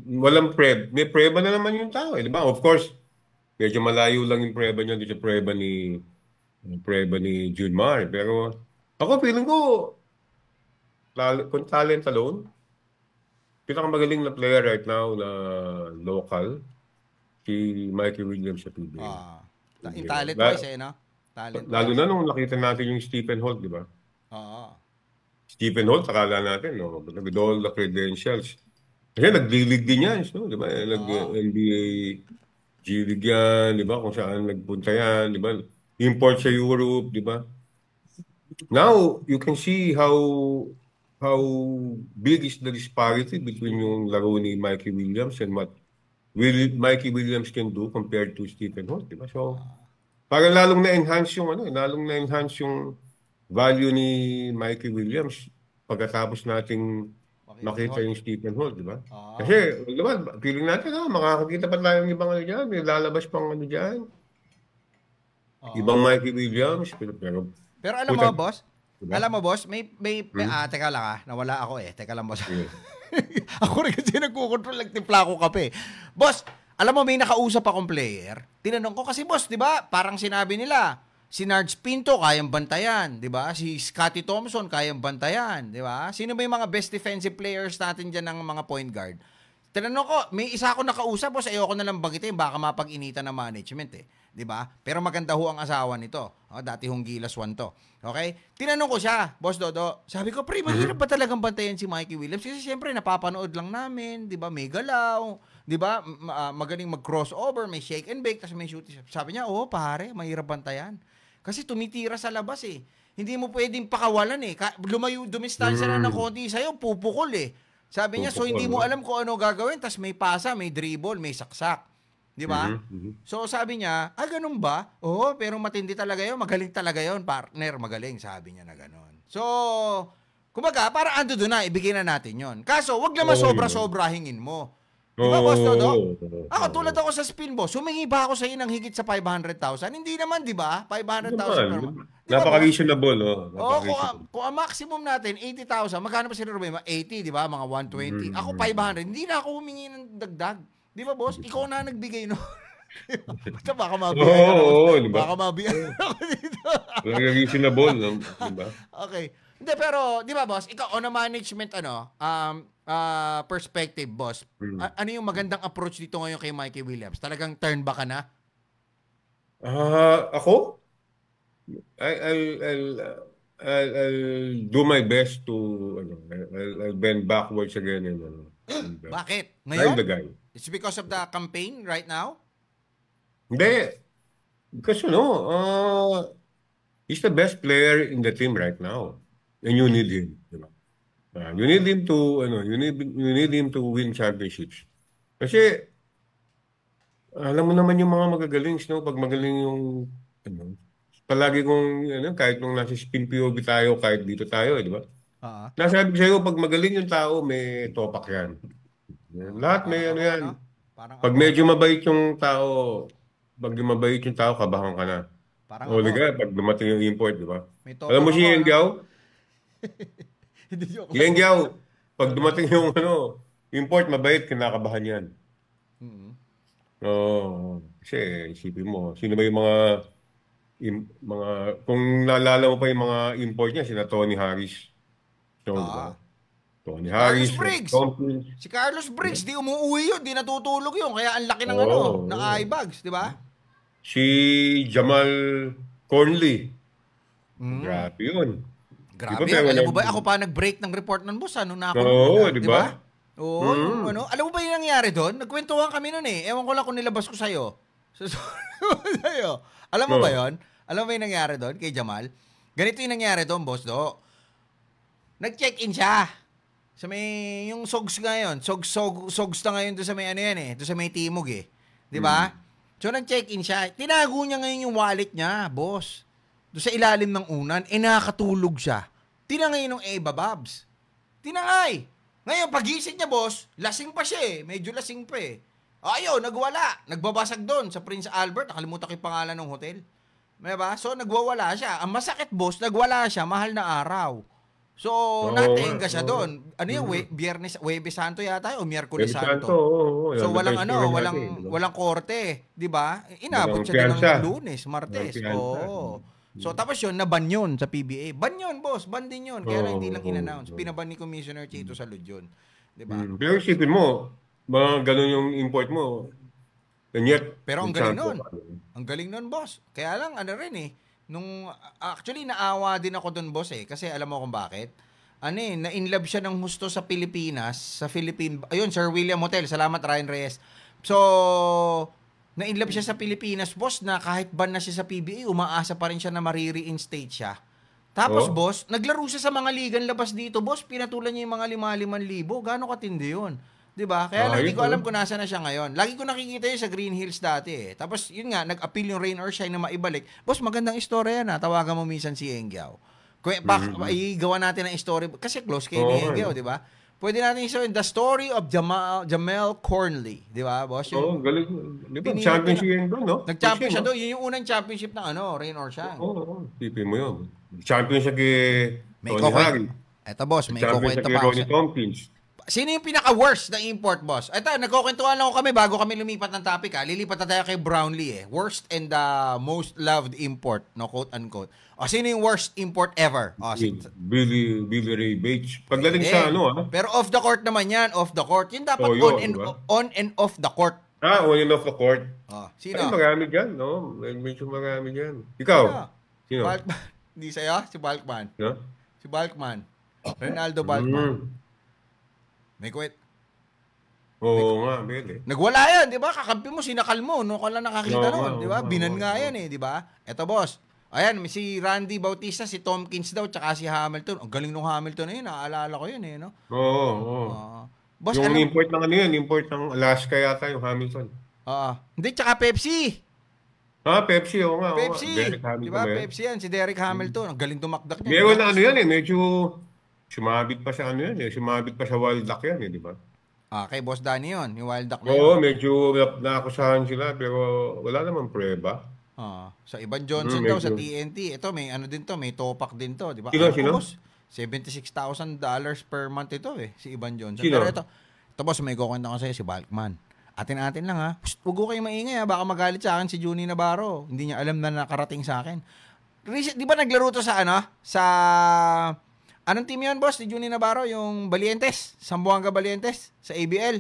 Walang may preba na naman yung tao. Di ba? Of course, medyo malayo lang yung preba niya dito sa preba ni Junmar. Pero ako, feeling ko, kung talent alone, pinakamagaling na player right now na local, si Mikey Williams sa PBA. Yung talent wise no? Lalo na nung nakita natin yung Stephen Holt, di ba? Stephen Holt, akala natin, no? With all the credentials. Kasi nag-D-League din yan, no? Di ba? Nag-NBA G-League yan, di ba? Kung saan nagpunta yan, di ba? Import sa Europe, di ba? Now, you can see how big is the disparity between yung laro ni Mikey Williams and what Mikey Williams can do compared to Stephen Holt, diba? So, parang lalong na-enhance yung value ni Mikey Williams pagkatapos nating makita yung Stephen Holt, diba? Kasi, diba, feeling natin, makakakita pa tayo ng ibang dyan, may lalabas pang dyan. Ibang Mikey Williams, pero alam mo, boss, diba? Alam mo, boss, may teka lang nawala ako Teka lang, boss. Ako rin kasi nagkukontrol, nagtimpla ako kape. Boss, alam mo, may nakausap akong player. Tinanong ko kasi, boss, di ba, parang sinabi nila, si Nards Pinto, kayang bantayan, di ba? Si Scottie Thompson, kayang bantayan, di ba? Sino ba yung mga best defensive players natin dyan ng mga point guard? Tinanong ko, may isa ako nakausap, boss, ayoko na lang bagitin, baka mapag-initan ng management di ba? Pero maganda ho ang asawa nito. Dati hong Gilas 1 to. Okay? Tinanong ko siya, Boss Dodo. Sabi ko, pre, mahirap ba talagang bantayan si Mikey Williams? Kasi siyempre, napapanood lang namin, di ba? May galaw, di ba? Magaling mag-crossover, may shake and bake, tapos may shoot. Sabi niya, pare, mahirap bantayan. Kasi tumitira sa labas Hindi mo pwedeng pakawalan dumistansya na ng konti sa'yo, pupukol Sabi niya, so hindi mo alam kung ano gagawin, tapos may pasa, may dribble, may saksak. Di ba? Mhm. So sabi niya, ganun ba? Oo, pero matindi talaga yun. Magaling talaga yun, partner. Magaling, sabi niya na ganun. So, kumbaga, para ando doon na, ibigay na natin yon. Kaso, wag naman Oo, yun. sobra-sobra hingin mo. Di ba, Boss Dodo? Oo. Ako, tulad Oo. ako sa spin, boss. Humingi ba ako sa iyo ng higit sa 500,000? Hindi naman, di ba? 500,000 Naman. per month. Di ba, boss? Napaka-reasonable, oh. Oo, Napaka-reasonable. kung ang maximum natin, 80,000, magkano pa sila Ruben? 80, di ba? Mga 120. Ako, Mm. 500. Hindi na ako humingi ng dagdag. Di ba, boss? Ikaw na nagbigay, no? Basta baka mabiyay ako. Oo, di ba? Baka mabiyay ako dito. Reasonable, no? Di ba? Okay. Hindi, pero, di ba, boss? Ikaw, on a management, perspective, boss. Mm. Ano yung magandang approach dito ngayon kay Mikey Williams? Talagang turn ba ka na? Ako? I'll do my best to, I'll bend backwards again and Bakit? try Ngayon? the guy. It's because of the campaign right now? Hindi. Because, he's the best player in the team right now. And you need him. Di ba? You need him to, you need him to win championships. Kasi, alam mo naman yung mga magagaling, no? Pag magaling yung, ano, palagi kong, kahit nung nasa spin POV tayo, kahit dito tayo, di ba? Oo. Nasabi ko sa'yo, pag magaling yung tao, may topak yan. Lahat may Parang ano ako, yan. ano? Parang Pag ako. medyo mabait yung tao, kabahan ka na. Parang O, ako. di ka, pag dumating yung import, di ba? May Alam topak mo si ako, Yang ano? Giao? Hindi joke lang. Yang Giao, pag dumating yung import, mabait, kinakabahan yan. Mhm. Oo. Kasi isipin mo, sino ba yung mga, kung naalala mo pa yung mga import niya, sina Tony Harris. So, di ba? Ah. Tony Carlos Harris, Rob Briggs. Thompson. Si Carlos Briggs, di umuwi yun, di natutulog yun. Kaya ang laki ng Oo. ng eye bags, di ba? Si Jamal Cornley. Mm. Grabe yun. Di ba, Grabe pero yan. Alam mo ba, ako pa nag-break ng report ng boss, nung nakulong Oo, nila, di di ba? ba? Oo, yung Mm. ano. Alam mo ba yung nangyari doon? Nagkwentuhan kami noon eh. Ewan ko lang kung nilabas ko sa'yo. Sa'yo. Alam mo ba No. yon? Alam mo ba yung nangyari doon kay Jamal? Ganito yung nangyari doon, boss do. Nag-check-in siya. Sa may, yung Sogs ngayon. Sogs na ngayon doon sa may ano yan eh. Doon sa may Timog eh. Di ba? So, nag-check-in siya. Tinago niya ngayon yung wallet niya, boss. Doon sa ilalim ng unan. Nakatulog siya. Tinangay ng Eva Babs. Tinangay. Ngayon, pagising niya, boss, lasing pa siya eh. Medyo lasing pa eh. Ayaw, nagwala. Nagbabasag doon sa Prince Albert. Nakalimutan ko yung pangalan ng hotel. Diba? So, nagwawala siya. Ang masakit, boss, nagwala siya. Mahal na araw. So, natenga siya doon. Ano yung Biyernes, Huwebes Santo yata o Miyerkules Santo. So, walang walang korte. Diba? Inabot siya din ng Lunes, Martes. Oo. So, tapos yun, naban yun sa PBA. Ban yun, boss. Ban din yun. Kaya lang hindi lang in-announce. Pinaban ni Commissioner Chito Salud yun. Diba? Pero isipin mo, mga ganun yung import mo. And yet, Pero ang galing nun. Ang galing nun, boss. Kaya lang, ano rin eh. Actually, naawa din ako dun, boss eh. Kasi alam mo kung bakit? Na-inlove siya ng husto sa Pilipinas. Ayun, Sir William Hotel. Salamat, Ryan Reyes. So, na-inlove siya sa Pilipinas, boss, na kahit ban na siya sa PBA, umaasa pa rin siya na marireinstate siya. Tapos, boss, naglaro siya sa mga ligan labas dito, boss. Pinatulan niya yung mga 5,000. Gano'ng katindi yun? Diba? Kaya lang, hindi ko alam kung nasa na siya ngayon. Lagi ko nakikita yun sa Green Hills dati eh. Tapos, yun nga, nag-appeal yung Rain or Shine na maibalik. Boss, magandang istorya yan ha. Tawagan mo minsan si Engiao. Igawa natin ang story. Kasi close kay ni Engiao, diba? Pwede natin isuin the story of Jamel Cornley. Di ba, boss? Oo, galing. Di ba? Championship yun doon, no? Nag-champion siya doon. Yun yung unang championship ng Rain or Shine. Oo, tipin mo yun. Champion siya kay Tony Harris. Eto, boss, may Champion kukwento siya kay pa ako. Ronnie Tompkins. Sino yung pinaka-worst na import, boss? Ito, nagkukwentuhan lang ako kami bago kami lumipat ng topic, ha? Lilipat na tayo kay Brownlee, eh. Worst and most loved import, no, quote-unquote. Sino yung worst import ever? Billy Ray Bates. Pagdating sa Pero off the court naman yan, off the court. Yun dapat on and off the court. On and off the court. Sino? Ay, marami dyan, no? Medyo marami dyan. Ikaw? Sino? Hindi sa'yo? Si Balkman. No? Si Balkman. Ronaldo Balkman. May kwet. Oo nga, Bel. Nagwala yan, di ba? Kakampi mo, sinakal mo. No ka lang nakakita noon, di ba? Binan nga yan eh, di ba? Eto, boss. Ayan, si Randy Bautista, si Tompkins daw, tsaka si Hamilton. Ang galing nung Hamilton na yun, naaalala ko yun eh, no? Oo. Boss, yung import ng import ng Alaska yata yung Hamilton. Oo. Hindi, tsaka Pepsi. Pepsi, oo nga, oo nga. Pepsi. Derek Di Hamilton ba? ba yan? Pepsi yan. Si Derek Hmm. Hamilton. Ang galing tumakdak niyan. Meron Ilang na ano yan score. eh, medyo sumabit pa sa ano yan eh, sumabit pa sa wild duck yan eh, di ba? Kay Boss Danny yun. Yung Wild Duck na Oo, yun. medyo naakusahan sila pero wala namang prueba. Sa Ivan Johnson daw sa Medyo. TNT. Ito, may ano din to. May topak din to. Di ba? Sino, Alam ko, sino? boss. $76,000 per month ito eh. Si Ivan Johnson. Pero Sino? ito boss, may kukwenta ko sa'yo. Si Balkman. Atin-atin lang ha. Psst, huwag ko kayo maingay ha. Baka magalit sa akin si Juni Navarro. Hindi niya alam na nakarating sa akin. Di ba naglaro to sa ano? Sa... Anong team yun, boss? Ni Juni Navarro? Yung Valientes. Zamboanga Valientes. Sa ABL.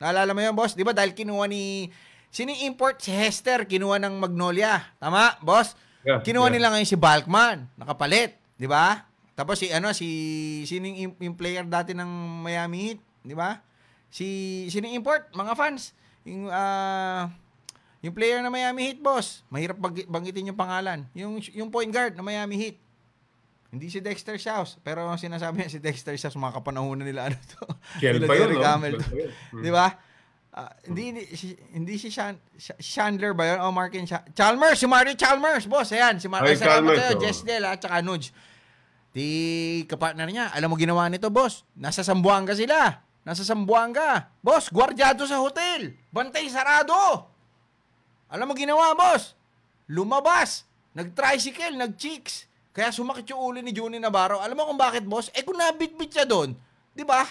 Naalala mo yun, boss? Di ba dahil kinuha ni... Sino yung import? Si Hester. Kinuha ng Magnolia. Tama, boss? Yeah, Kinuha yeah. nila ngayon si Balkman. Nakapalit. Di ba? Tapos sino yung player dati ng Miami Heat? Di ba? Sino yung import? Mga fans. Yung player na Miami Heat, boss. Mahirap banggitin yung pangalan. Yung point guard na Miami Heat. Hindi si Dexter Shouse. Pero sinasabi niya si Dexter Shouse, mga kapanahonan nila ano to. Shell Nila pa yun, Derrick no? Hamilton. Shell pa yun. Di ba? Hindi si Chandler ba yun? O Markin Chalmers. Si Mario Chalmers, boss. Ayan. Ay, Salamat Chalmers, sa'yo. oh. Jesdel, at saka Nuge. Di kapartner niya. Alam mo ginawa nito, boss? Nasa Zamboanga sila. Nasa Zamboanga. Boss, gwardyado sa hotel. Bantay sarado. Alam mo ginawa, boss? Lumabas. Nag-tricycle, nag-chicks. Kaya sumakit yung ulo ni Juni Navarro. Alam mo kung bakit, boss? Kung nabitbit siya doon, di ba?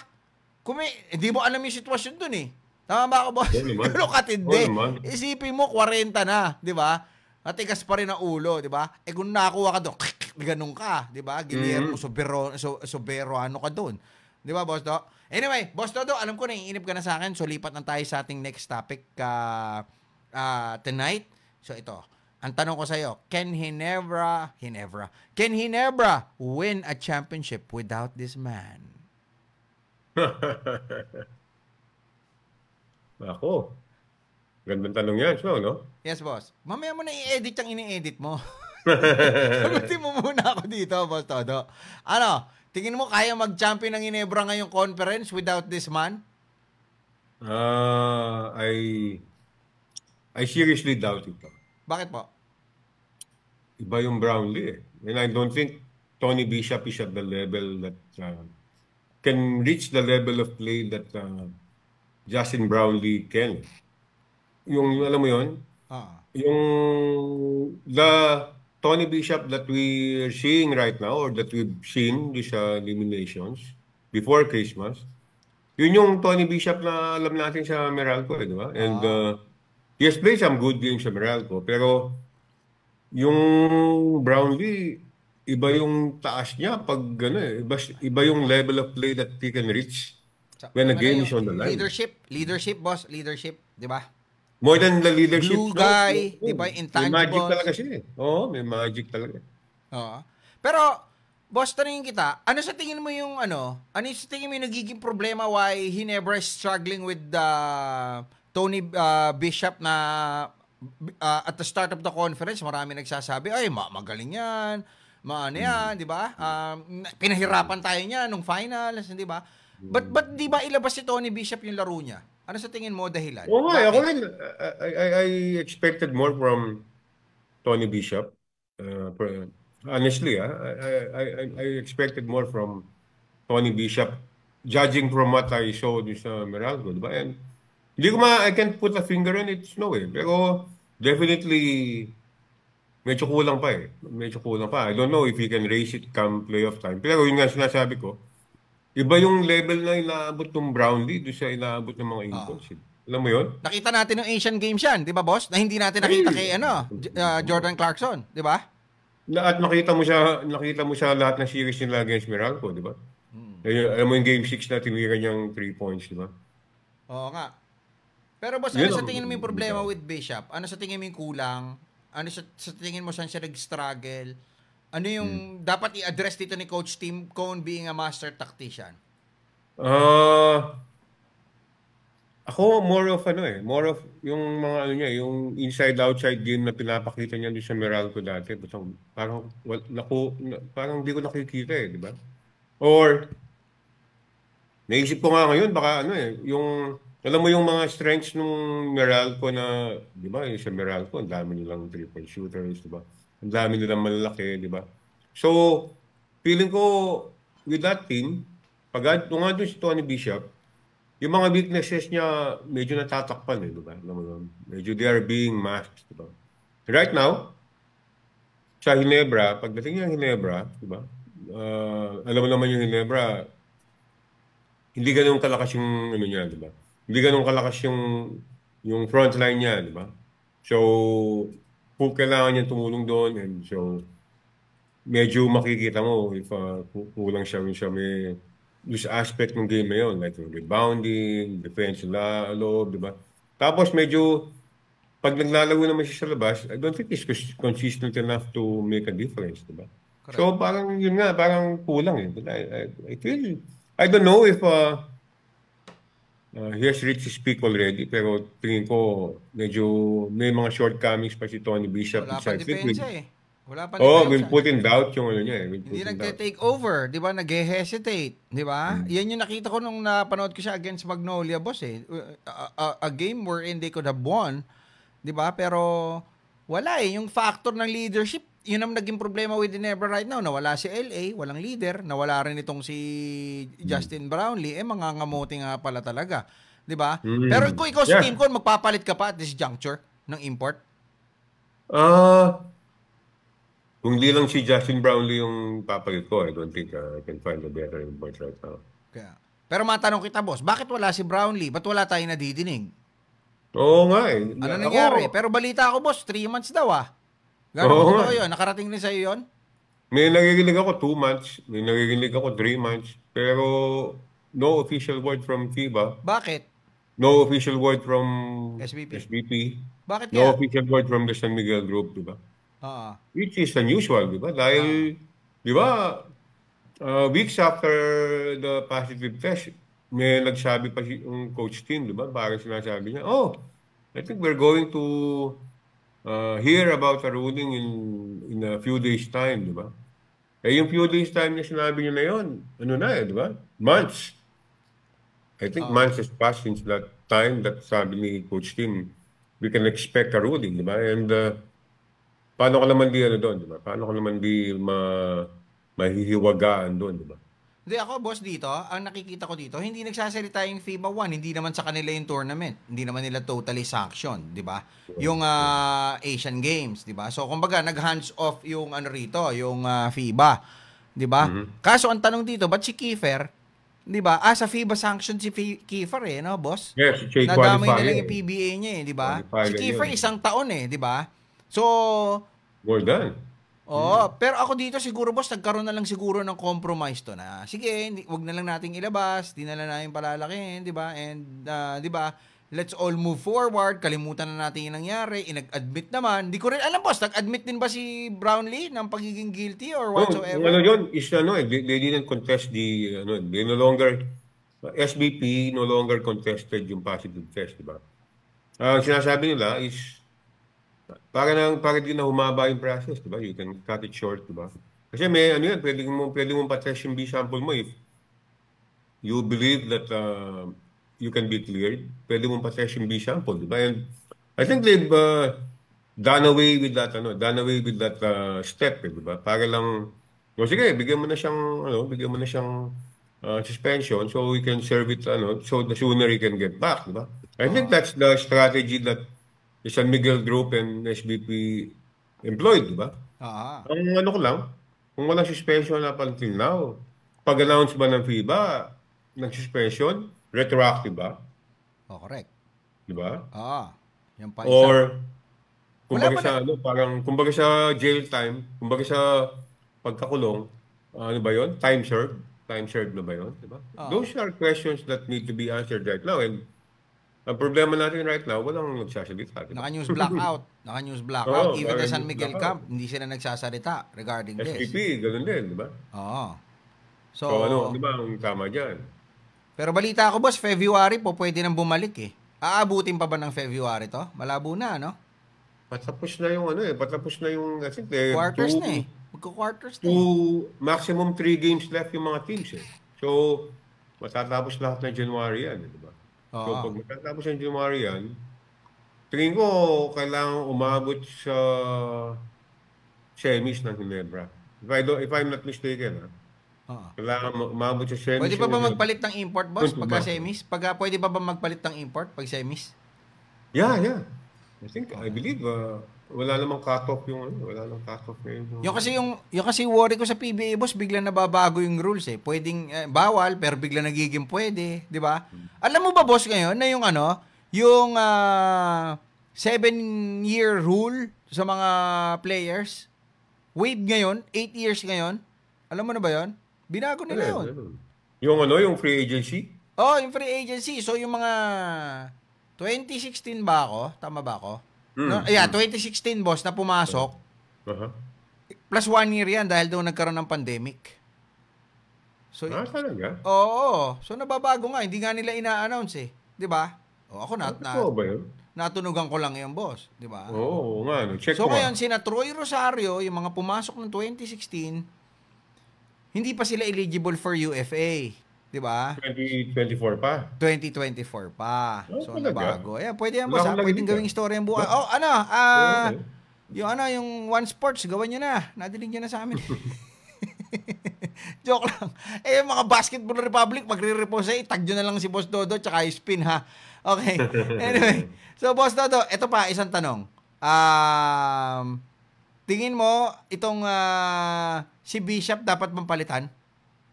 Hindi mo alam yung sitwasyon doon eh. Tama ba ako, boss? Oo naman. Pero katindi. Oo naman. Isipin mo, 40 na, di ba? Matigas pa rin ang ulo, di ba? Kung nakakuha ka doon, ganun ka, di ba? Guillermo Sobero, ano ka doon. Di ba, boss Do? Anyway, boss Dodo, alam ko naiinip ka na sa akin, so lipat na tayo sa ating next topic tonight. So ito, ang tanong ko sa iyo, can Ginebra win a championship without this man? Ako. Gandang tanong yan, so, no? Yes, boss. Mamaya mo na i-edit yung ini-edit mo. Sagutin mo muna ako dito, boss Todo. Ano, tingin mo kaya mag-champion ng Ginebra ngayong conference without this man? I seriously doubt it. Bakit po? Iba yung Brownlee eh. And I don't think Tony Bishop is at the level that can reach the level of play that Justin Brownlee can. Yung, alam mo yun? Ah. Yung the Tony Bishop that we are seeing right now or that we've seen these eliminations before Christmas, yun yung Tony Bishop na alam natin sa Meralco, di ba? And he has played some good games sa Meralco, pero yung Brownlee, iba yung taas niya pag iba yung level of play that he can reach when a game is on the line. Leadership, boss. Leadership, di ba? More than the leadership. Blue guy, di ba? May Intangible. magic talaga siya eh. Oo, may magic talaga. Oo. Pero, boss, tanungin kita, ano sa tingin mo yung nagiging problema why Ginebra is struggling with Tony Bishop na at the start of the conference, marami nagsasabi, ay, magaling yan, maano yan, di ba? Pinahirapan tayo niya nung finals, di ba? But di ba ilabas si Tony Bishop yung laro niya? Ano sa tingin mo dahilan? Oo nga, ako rin, I expected more from Tony Bishop. Honestly, I expected more from Tony Bishop, judging from what I saw sa Meralco, di ba? And hindi ko I can't put a finger on it, no eh. Pero definitely, medyo kulang pa eh. Medyo kulang pa. I don't know if he can raise it come playoff time. Pero yun nga sinasabi ko, iba yung level na inaabot ng Brownlee doon sa inaabot ng mga Ingles. Alam mo yun? Nakita natin yung Asian Games yan, di ba, boss? Na hindi natin nakita kay Jordan Clarkson, di ba? At nakita mo siya lahat ng series nila against Meralco, di ba? Alam mo yung game 6 na tinira niyang 3 points, di ba? Oo nga. Pero boss, ano sa tingin mo yung problema with Bishop? Ano sa tingin mo yung kulang? Ano sa tingin mo saan siya nag-struggle? Ano yung dapat i-address dito ni Coach Tim Cone being a master tactician? Ako more of yung mga yung inside-outside game na pinapakita niya doon sa Meralco dati. Parang hindi ko nakikita eh, di ba? Or naisip ko nga ngayon baka yung Alam mo yung mga strengths nung Meralco na, di ba, yung sa Meralco, ang dami nilang three-point shooters, di ba? Ang dami nilang malalaki, di ba? So, feeling ko, with that team, kung nga doon si Tony Bishop, yung mga weaknesses niya, medyo natatakpan eh, di ba? Alam mo yun? Medyo they are being masked, di ba? Right now, sa Ginebra, pagdating ng Ginebra, di ba? Alam mo naman yung Ginebra, hindi ganoon kalakas yung ano niya, di ba? Hindi ganoon kalakas yung front line niya, di ba? So, kung kailangan niya tumulong doon and so medyo makikita mo if kulang siya yung siya may this aspect ng game na yun, like yung rebounding, defense la loob, di ba? Tapos medyo pag naglalago naman siya sa labas, I don't think he's consistent enough to make a difference, di ba? Correct. So parang yun nga, parang kulang eh. But I feel, I don't know if he has reached his peak already, pero tingin ko medyo may mga shortcomings pa si Tony Bishop, Wala which pang I think will, depensa eh. Wala pang oh, will depensa. put in doubt yung ano niya eh, will Hindi put in doubt. nagte-take over, 'di ba? Nag-hesitate, 'di ba? Mm. Yan yung nakita ko nung napanood ko siya against Magnolia, boss eh. A game wherein they could have won, 'di ba? Pero wala eh, yung factor ng leadership, yun ang naging problema with Ginebra right now. Nawala si LA, walang leader, nawala rin itong si Justin Brownlee, eh mangangamuti nga pala talaga, 'di ba? Pero Mm. kung ikaw sa Yeah. team ko, magpapalit ka pa at this juncture ng import? Ah, kung di lang si Justin Brownlee yung papalit ko, I don't think I can find a better import right now. Kaya. Pero matanong kita, boss, bakit wala si Brownlee? Ba't wala tayong nadidinig? Oo nga eh. Ano Ako, nangyari? Pero balita ko, boss, 3 months daw ah. Gano'n oo ba nga. totoo yun? Nakarating din sa'yo yun? May naririnig ako 2 months, may naririnig ako 3 months, pero no official word from FIBA, Bakit? no official word from SBP. SBP, Bakit no kaya? official word from the San Miguel Group, di ba? Oo. Which is unusual, di ba? Dahil, di ba, weeks after the positive test, may nagsabi pa yung coach team, di ba? Parang sinasabi niya, oh, I think we're going to hear about a ruling in a few days time, di ba? Eh, yung few days time na sinabi niya na yun, ano na eh, di ba? Months. I think Oo. months has passed since that time that sabi ni Coach Tim, we can expect a ruling, di ba? And paano ka naman di ano doon, di ba? Paano ka naman di mahihiwagaan doon, di ba? Hindi ako, boss, dito, ang nakikita ko dito, hindi nagsasalita yung FIBA 1, hindi naman sa kanila yung tournament. Hindi naman nila totally sanction, di ba? Yung Asian Games, di ba? So, kumbaga, nag-hands off yung ano rito, yung FIBA, di ba? Kaso, ang tanong dito, ba't si Kiefer, di ba? Sa FIBA sanction si Kiefer eh, no, boss? Yes, siya Nadamay na qualifier. lang yung PBA niya eh, di ba? Qualifier Si lang Kiefer, yun. isang taon eh, di ba? So, More than. pero ako dito siguro, boss, nagkaroon na lang siguro ng compromise to na. Sige, wag na lang nating ilabas, di na lang natin palalakihin, 'di ba? And 'di ba? Let's all move forward. Kalimutan na natin 'yung nangyari. Inag-admit naman. Di ko rin alam, boss, nag-admit din ba si Brownlee ng pagiging guilty or No, yung ano whatsoever? yun is ano eh, they didn't contest the, ano, they no longer, SBP no longer contested yung positive test, di ba? Ang sinasabi nila is, para din na humaba yung process, di ba? You can cut it short, di ba? Kasi may ano yan, pwede mong pa-test yung B sample mo if you believe that you can be cleared. Pwede mong pa-test yung B sample, di ba? And I think they've done away with that, step, di ba? Para lang, o sige, bigyan mo na siyang suspension so we can serve it, so the sooner he can get back, di ba? I think Oo. that's the strategy that the San Miguel Group and SBP employed, di ba? Ah. Ang ano ko lang, kung walang suspension up until now, pag-announce ba ng FIBA ng suspension, retroactive ba? Oh, correct. Di ba? Yan pa isa. Or Wala kumbaga ba na? sa kumbaga sa jail time, kumbaga sa pagkakulong, ano ba 'yon? Time served na ba 'yon, di ba? Oo. Those are questions that need to be answered right now and ang problema natin right now, walang nagsasalita, di ba? Naka-news blackout. Naka-news blackout. Oo, Even the parang San Miguel blackout. Camp, hindi sila nagsasalita regarding this. SPP, ganun din, di ba? Oo. So, So ano, di ba ang tama diyan? pero balita ko, boss, February po pwede nang bumalik eh. Aabutin pa ba ng February to? Malabo na, no? Patapos na yung patapos na yung, I think, Quarters na eh. Magko-quarters na eh. maximum 3 games left yung mga teams eh. So, matatapos lahat ng January yan, di ba? So, Oo. pag matapos ng January yan, tingin ko kailangan umabot sa semis ng Ginebra. If I'm not mistaken, Oo. kailangan umabot sa semis Pwede pa yung ba Ginebra. magpalit ng import, boss, Yun, pagka tumasa. semis? Pwede pa ba magpalit ng import pag semis? Yeah, yeah. I Okay. believe, wala namang cut-off wala namang cut-off ngayon Yung kasi worry ko sa PBA, boss, bigla nababago yung rules eh. Pwedeng bawal pero bigla nagiging pwede, 'di ba? Alam mo ba, boss, ngayon na yung 7-year rule sa mga players, wave ngayon, 8 years ngayon. Alam mo na ba 'yon? Binago Ano nila yan, 'yon. ano? Yung free agency? Oh, yung free agency. So, yung mga 2016 ba ako? Tama ba ako? No, Hmm, yeah, hmm. 2016, boss, na pumasok. Uh-huh. Plus 1 year yan dahil doon nagkaroon ng pandemic. So, Talaga? oo. So, nababago nga. Hindi nga nila ina-announce eh. Di ba? O, ako Totoo ba yun? natunugan ko lang yung boss. Di ba? Oo nga, no. Check So, ko nga. ngayon, sina Troy Rosario, yung mga pumasok ng 2016, hindi pa sila eligible for UFA. Di ba? 2024 pa. 2024 pa. So, Talaga? nabago. Ayan, pwede yan, Wala boss. akong Pwedeng narinig, gawing istorya yung buhay. Ba- Oh, Okay. yung One Sports, gawan nyo na. Nadinig nyo na sa amin. Joke lang. Yung mga Basketball Republic, magre-repose tag nyo na lang si Boss Dodo tsaka spin, ha? Okay. Anyway. So, Boss Dodo, ito pa, isang tanong. Tingin mo, itong si Bishop dapat mampalitan?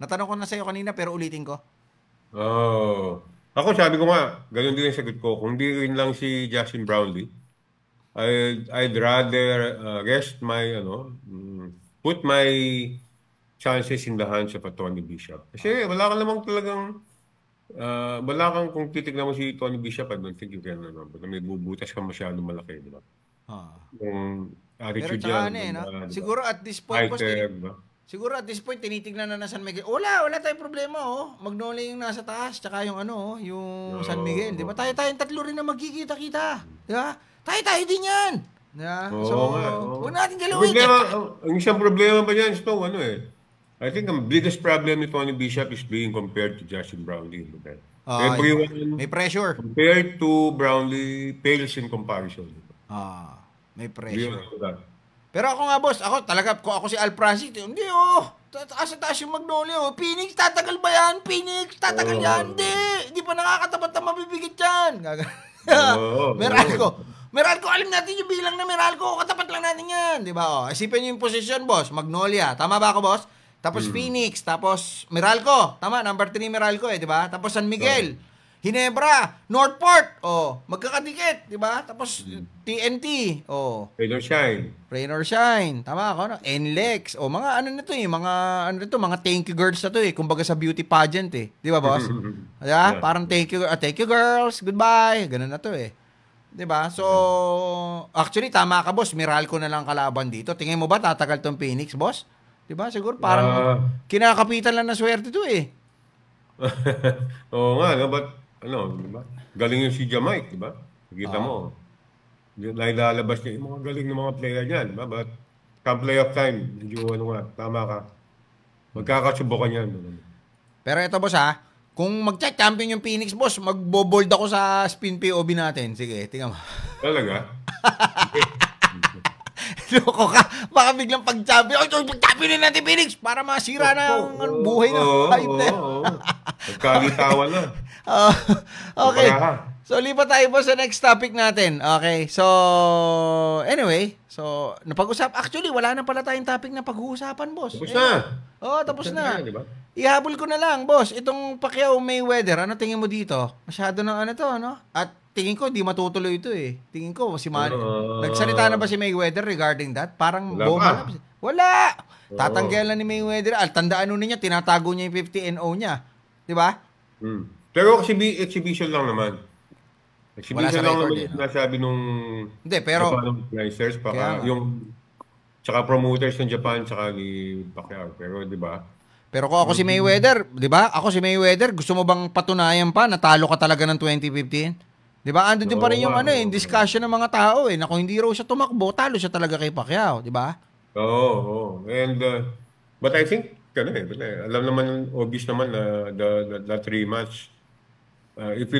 Natanong ko na sa'yo kanina, pero ulitin ko. Oh. Ako sabi ko nga, ganun din ang sagot ko. Kung di rin lang si Justin Brownlee, I'd rather put my chances in the hands of a Tony Bishop. Kasi wala kang namang talagang, wala kang, kung titignan mo si Tony Bishop, I don't think you can, may bubutas ka masyadong malaki, di ba? Ah. Yung Pero attitude tsaka niya, no? di ba? Siguro at this point, boss, Fighter, di ba? siguro at this point, tinitignan na San Miguel. Wala tayong problema, oh. Magnolia yung nasa taas, tsaka yung yung San Miguel. Di ba? Tayong tatlo rin na magkikita-kita. Di ba? Tayo din yan. Di ba? So, Oo nga. huwag natin galawin. Ang isang problema pa dyan, Snow, I think ang biggest problem ni Tony Bishop is being compared to Justin Brownlee. Okay? Everyone May pressure. compared to Brownlee pales in comparison. May Do you pressure. know that? Pero ako nga, boss, kung ako si Al Francis, hindi, taas yung Magnolia, Phoenix, tatagal ba yan? Phoenix, tatagal yan? Hindi pa nakakatapat na mabibigit yan. Meralco, alam natin yung bilang na Meralco, katapat lang natin yan. Di ba? Isipin nyo yung posisyon, boss, Magnolia. Tama ba ako, boss? Tapos Phoenix, tapos Meralco. Tama, number 3 Meralco di ba? Tapos San Miguel. Ginebra, Northport, magkakadikit, di ba? Tapos TNT, Taylor Shine. Rain or Shine, tama ako, no? NLEX, mga mga thank you girls na to kumbaga sa beauty pageant di ba, boss? Yeah? Parang thank you girls, goodbye, ganun na to di ba? So, actually, tama ka, boss, Meralco na lang kalaban dito. Tingin mo ba tatagal tong Phoenix, boss? Di ba? Siguro parang kinakapitan lang na swerte to Oo nga, but di ba? Galing yung si Jamaica, di ba? Nakita mo. Nailalabas niya yung mga galing ng mga player niyan, di ba? But come playoff time, medyo tama ka. Magkakasubukan yan. Pero ito, boss, kung magcha-champion yung Phoenix, boss, magbo-bold ako sa spin POV natin. Sige, tingnan mo. Talaga? Loko ka. Baka biglang pag-champion. Pag-champion natin, Phoenix, para masira na ang buhay ng hype na. Magkalitawan na. Okay. So, lipat tayo po sa next topic natin. Okay. So, anyway. So, actually, wala na pala tayong topic na pag-uusapan, boss. Tapos na. Tapos na. Diba? Ihabol ko na lang, boss. Itong Pacquiao Mayweather, ano tingin mo dito? Masyado ng At tingin ko, di matutuloy ito Tingin ko, si Manny. Nagsalita na ba si Mayweather regarding that? Parang Wala bomba pa. na. Wala! Tatanggal na ni Mayweather. Tandaan niya, tinatago niya yung 50-0 niya. Di ba? Pero exhibition lang naman. Exhibition lang record, naman yung nasabi nung Hindi, pero Japan organizers, tsaka promoters ng Japan, tsaka ni Pacquiao. Pero, di ba? Pero kung ako si Mayweather, 'di ba? Ako si Mayweather, gusto mo bang patunayan pa na talo ka talaga ng 2015? 'Di ba? Andun din pa rin yung yung discussion ng mga tao na kung hindi raw siya tumakbo, talo siya talaga kay Pacquiao, 'di ba? Oo. And but I think alam naman obvious naman na that rematch If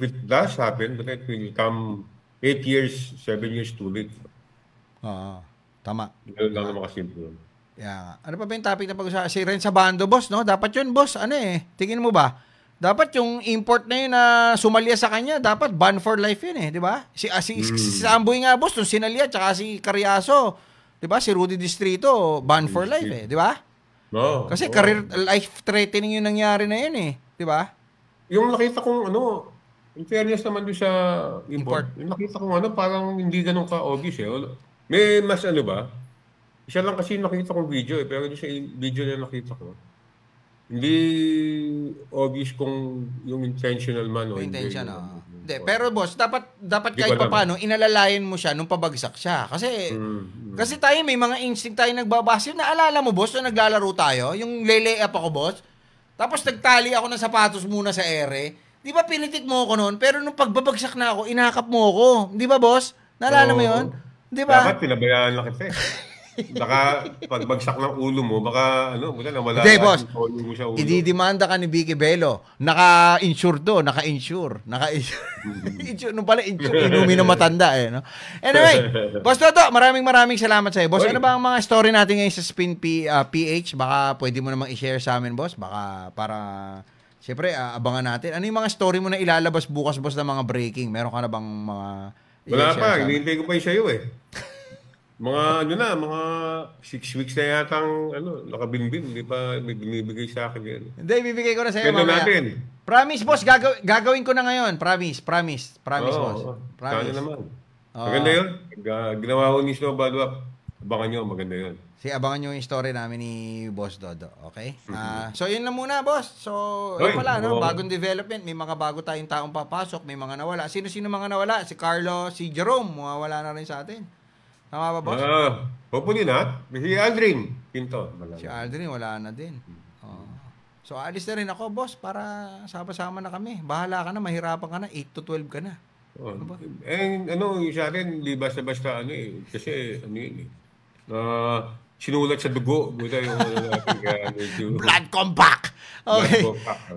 it does happen, but it will come 8 years, 7 years too late. Oo. Tama. Ganun lang naman kasimple. Yeah. Ano pa ba yung topic na pag-usapan? Si Ren Sabando, boss, no? Dapat yun, boss. Ano eh? Tingin mo ba? Dapat yung import na yun na sumalya sa kanya, dapat ban for life yun eh, di ba? Si Samboy nga, boss, nung sinalya, tsaka si Carriazo, di ba? Si Rudy Distrito, ban for life eh, di ba? No. Kasi career life-threatening yung nangyari na yun eh, di ba? Yung nakita kong in fairness naman doon sa import, yung nakita kong parang hindi ganun ka-obvious eh. May mas ba? Isa lang kasi nakita kong video eh, pero doon sa video na nakita ko, hindi obvious kung yung intentional man o Yung hindi. intention, Hindi, pero boss, dapat kahit paano, inalalayan mo siya nung pabagsak siya. Kasi tayo may mga instinct tayo nagbabase. Naalala mo, boss, nung naglalaro tayo, yung lay up ako, boss, tapos nagtali ako ng sapatos muna sa ere. Di ba pinitik mo ako noon? Pero nung pagbabagsak na ako, inakap mo ako. Di ba, boss? Naalala mo yun? Di ba? Dapat pinabayaan lang kita eh. Baka pagbagsak ng ulo mo, baka nawala Hindi, boss. mo sa ulo. Ididimanda ka ni Vicky Bello. Naka-insure to. Naka-insure. Insure. Nung pala, inumi ng matanda eh. No? Anyway, Boss Toto, maraming salamat sa iyo. Boss, ano ba ang mga story natin ngayon sa Spin PH? Baka pwede mo namang i-share sa amin, boss. Baka para, siyempre, abangan natin. Ano yung mga story mo na ilalabas bukas, boss, na mga breaking? Meron ka na bang mga wala pa. Hinihintay ko pa yung sa'yo eh. Mga mga 6 weeks na yatang nakabinbin, hindi pa may binibigay sa akin yan. Hindi, bibigay ko na sa iyo Ganda mamaya. natin. Promise, boss, gagawin ko na ngayon. Promise, boss. Promise. Sana naman. Maganda yun. Ginawa ko ni Snow Badwap. Abangan nyo, maganda yun. Abangan nyo yung story namin ni Boss Dodo. Okay? So, yun lang muna, boss. So, yun pala, bagong development. May mga bago tayong taong papasok. May mga nawala. Sino-sino mga nawala? Si Carlo, si Jerome. Mawawala na rin sa atin. Tama ba, boss? Hopefully not. Si Aldrin Pinto. Si Aldrin, wala na din. So, alis na rin ako, boss, para sama-sama na kami. Bahala ka na, mahirapan ka na. 8 to 12 ka na. Sa atin, hindi basta-basta kasi sinulat sa dugo. Blood compact! Okay.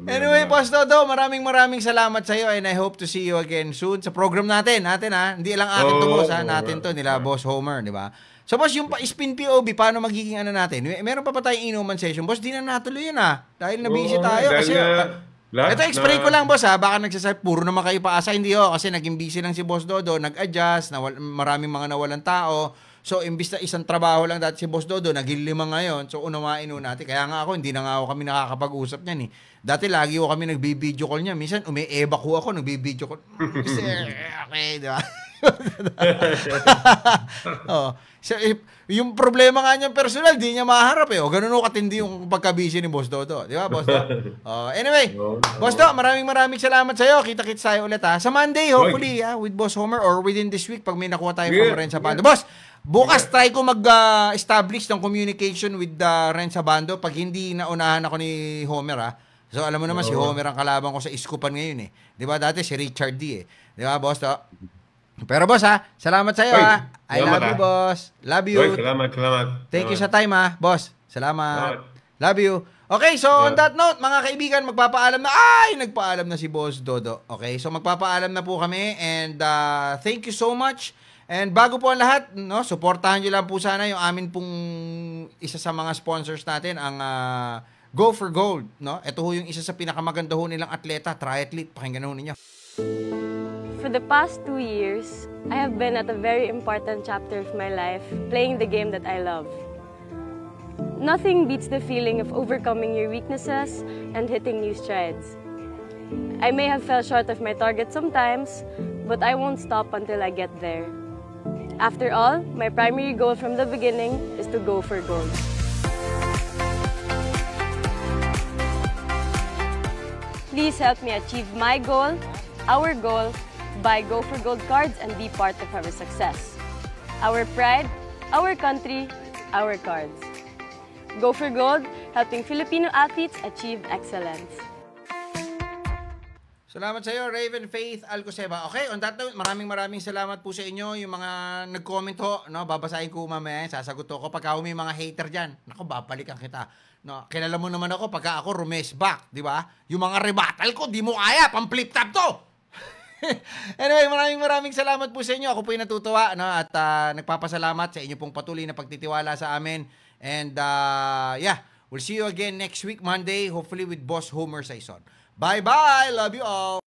Anyway, Boss Dodo, maraming salamat sa iyo and I hope to see you again soon sa program natin ha. Hindi lang akin to, boss, natin to, nila Boss Homer, di ba? So, boss, yung Spin POV, paano magiging natin? Meron pa tayong inuman session, boss, di na natuloy yun dahil na-busy tayo. Kasi, ito, explain ko lang, boss, baka nagsasabi, puro naman kayo paasa, hindi kasi naging busy lang si Boss Dodo, nag-adjust, maraming mga nawalan tao. So, imbis na isang trabaho lang dati si Boss Dodo, naging 5 ngayon. So, unawain natin. Kaya nga ako, hindi na nga ako kami nakakapag-usap niyan eh. Dati lagi kami nagbi-video call niya. Minsan, umi-eba ko ako, nagbi-video call. Kasi, okay, di ba? So, yung problema nga niyang personal, di niya maharap eh. Ganun katindi yung pagka-busy ni Boss Dodo. Di ba, Boss Dodo? Anyway, Boss Dodo, maraming salamat sa iyo. Kita-kits tayo ulit Sa Monday, hopefully, with Boss Homer or within this week, pag may nakuha tayo from Ren Sabando. Boss, bukas try ko mag-establish ng communication with Ren Sabando pag hindi naunahan ako ni Homer So alam mo naman si Homer ang kalaban ko sa iskupan ngayon eh. 'Di ba dati si Richard D eh. 'Di ba boss to? Pero boss salamat sa iyo I love you boss. Love you. Salamat. Thank you sa time boss. Salamat. Love you. Okay, so on that note, mga kaibigan, magpapaalam na. Nagpaalam na si Boss Dodo. Okay, so magpapaalam na po kami and thank you so much. And bago po ang lahat, suportahan nyo lang po sana yung amin pong isa sa mga sponsors natin, ang Go for Gold. Ito yung isa sa pinakamaganda nilang atleta, triathlete. Pakinggan ninyo. For the past 2 years, I have been at a very important chapter of my life, playing the game that I love. Nothing beats the feeling of overcoming your weaknesses and hitting new strides. I may have fell short of my target sometimes, but I won't stop until I get there. After all, my primary goal from the beginning is to go for gold. Please help me achieve my goal, our goal, buy Go for Gold cards and be part of our success. Our pride, our country, our cards. Go for Gold, helping Filipino athletes achieve excellence. Salamat sa iyo, Raven Faith Alcoseba. Okay, on that note, maraming salamat po sa inyo. Yung mga nag-comment ho, no, babasahin ko mamaya, sasagot ko. Pagka may mga hater dyan, naku, babalikan kita. No, kilala mo naman ako pagka ako rumesback, di ba? Yung mga rebuttal ko, di mo kaya, pang flip top to. Anyway, maraming salamat po sa inyo. Ako po yung natutuwa, no, at nagpapasalamat sa inyo pong patuloy na pagtitiwala sa amin. And yeah, we'll see you again next week, Monday, hopefully with Boss Homer Saison. Bye-bye! Love you all!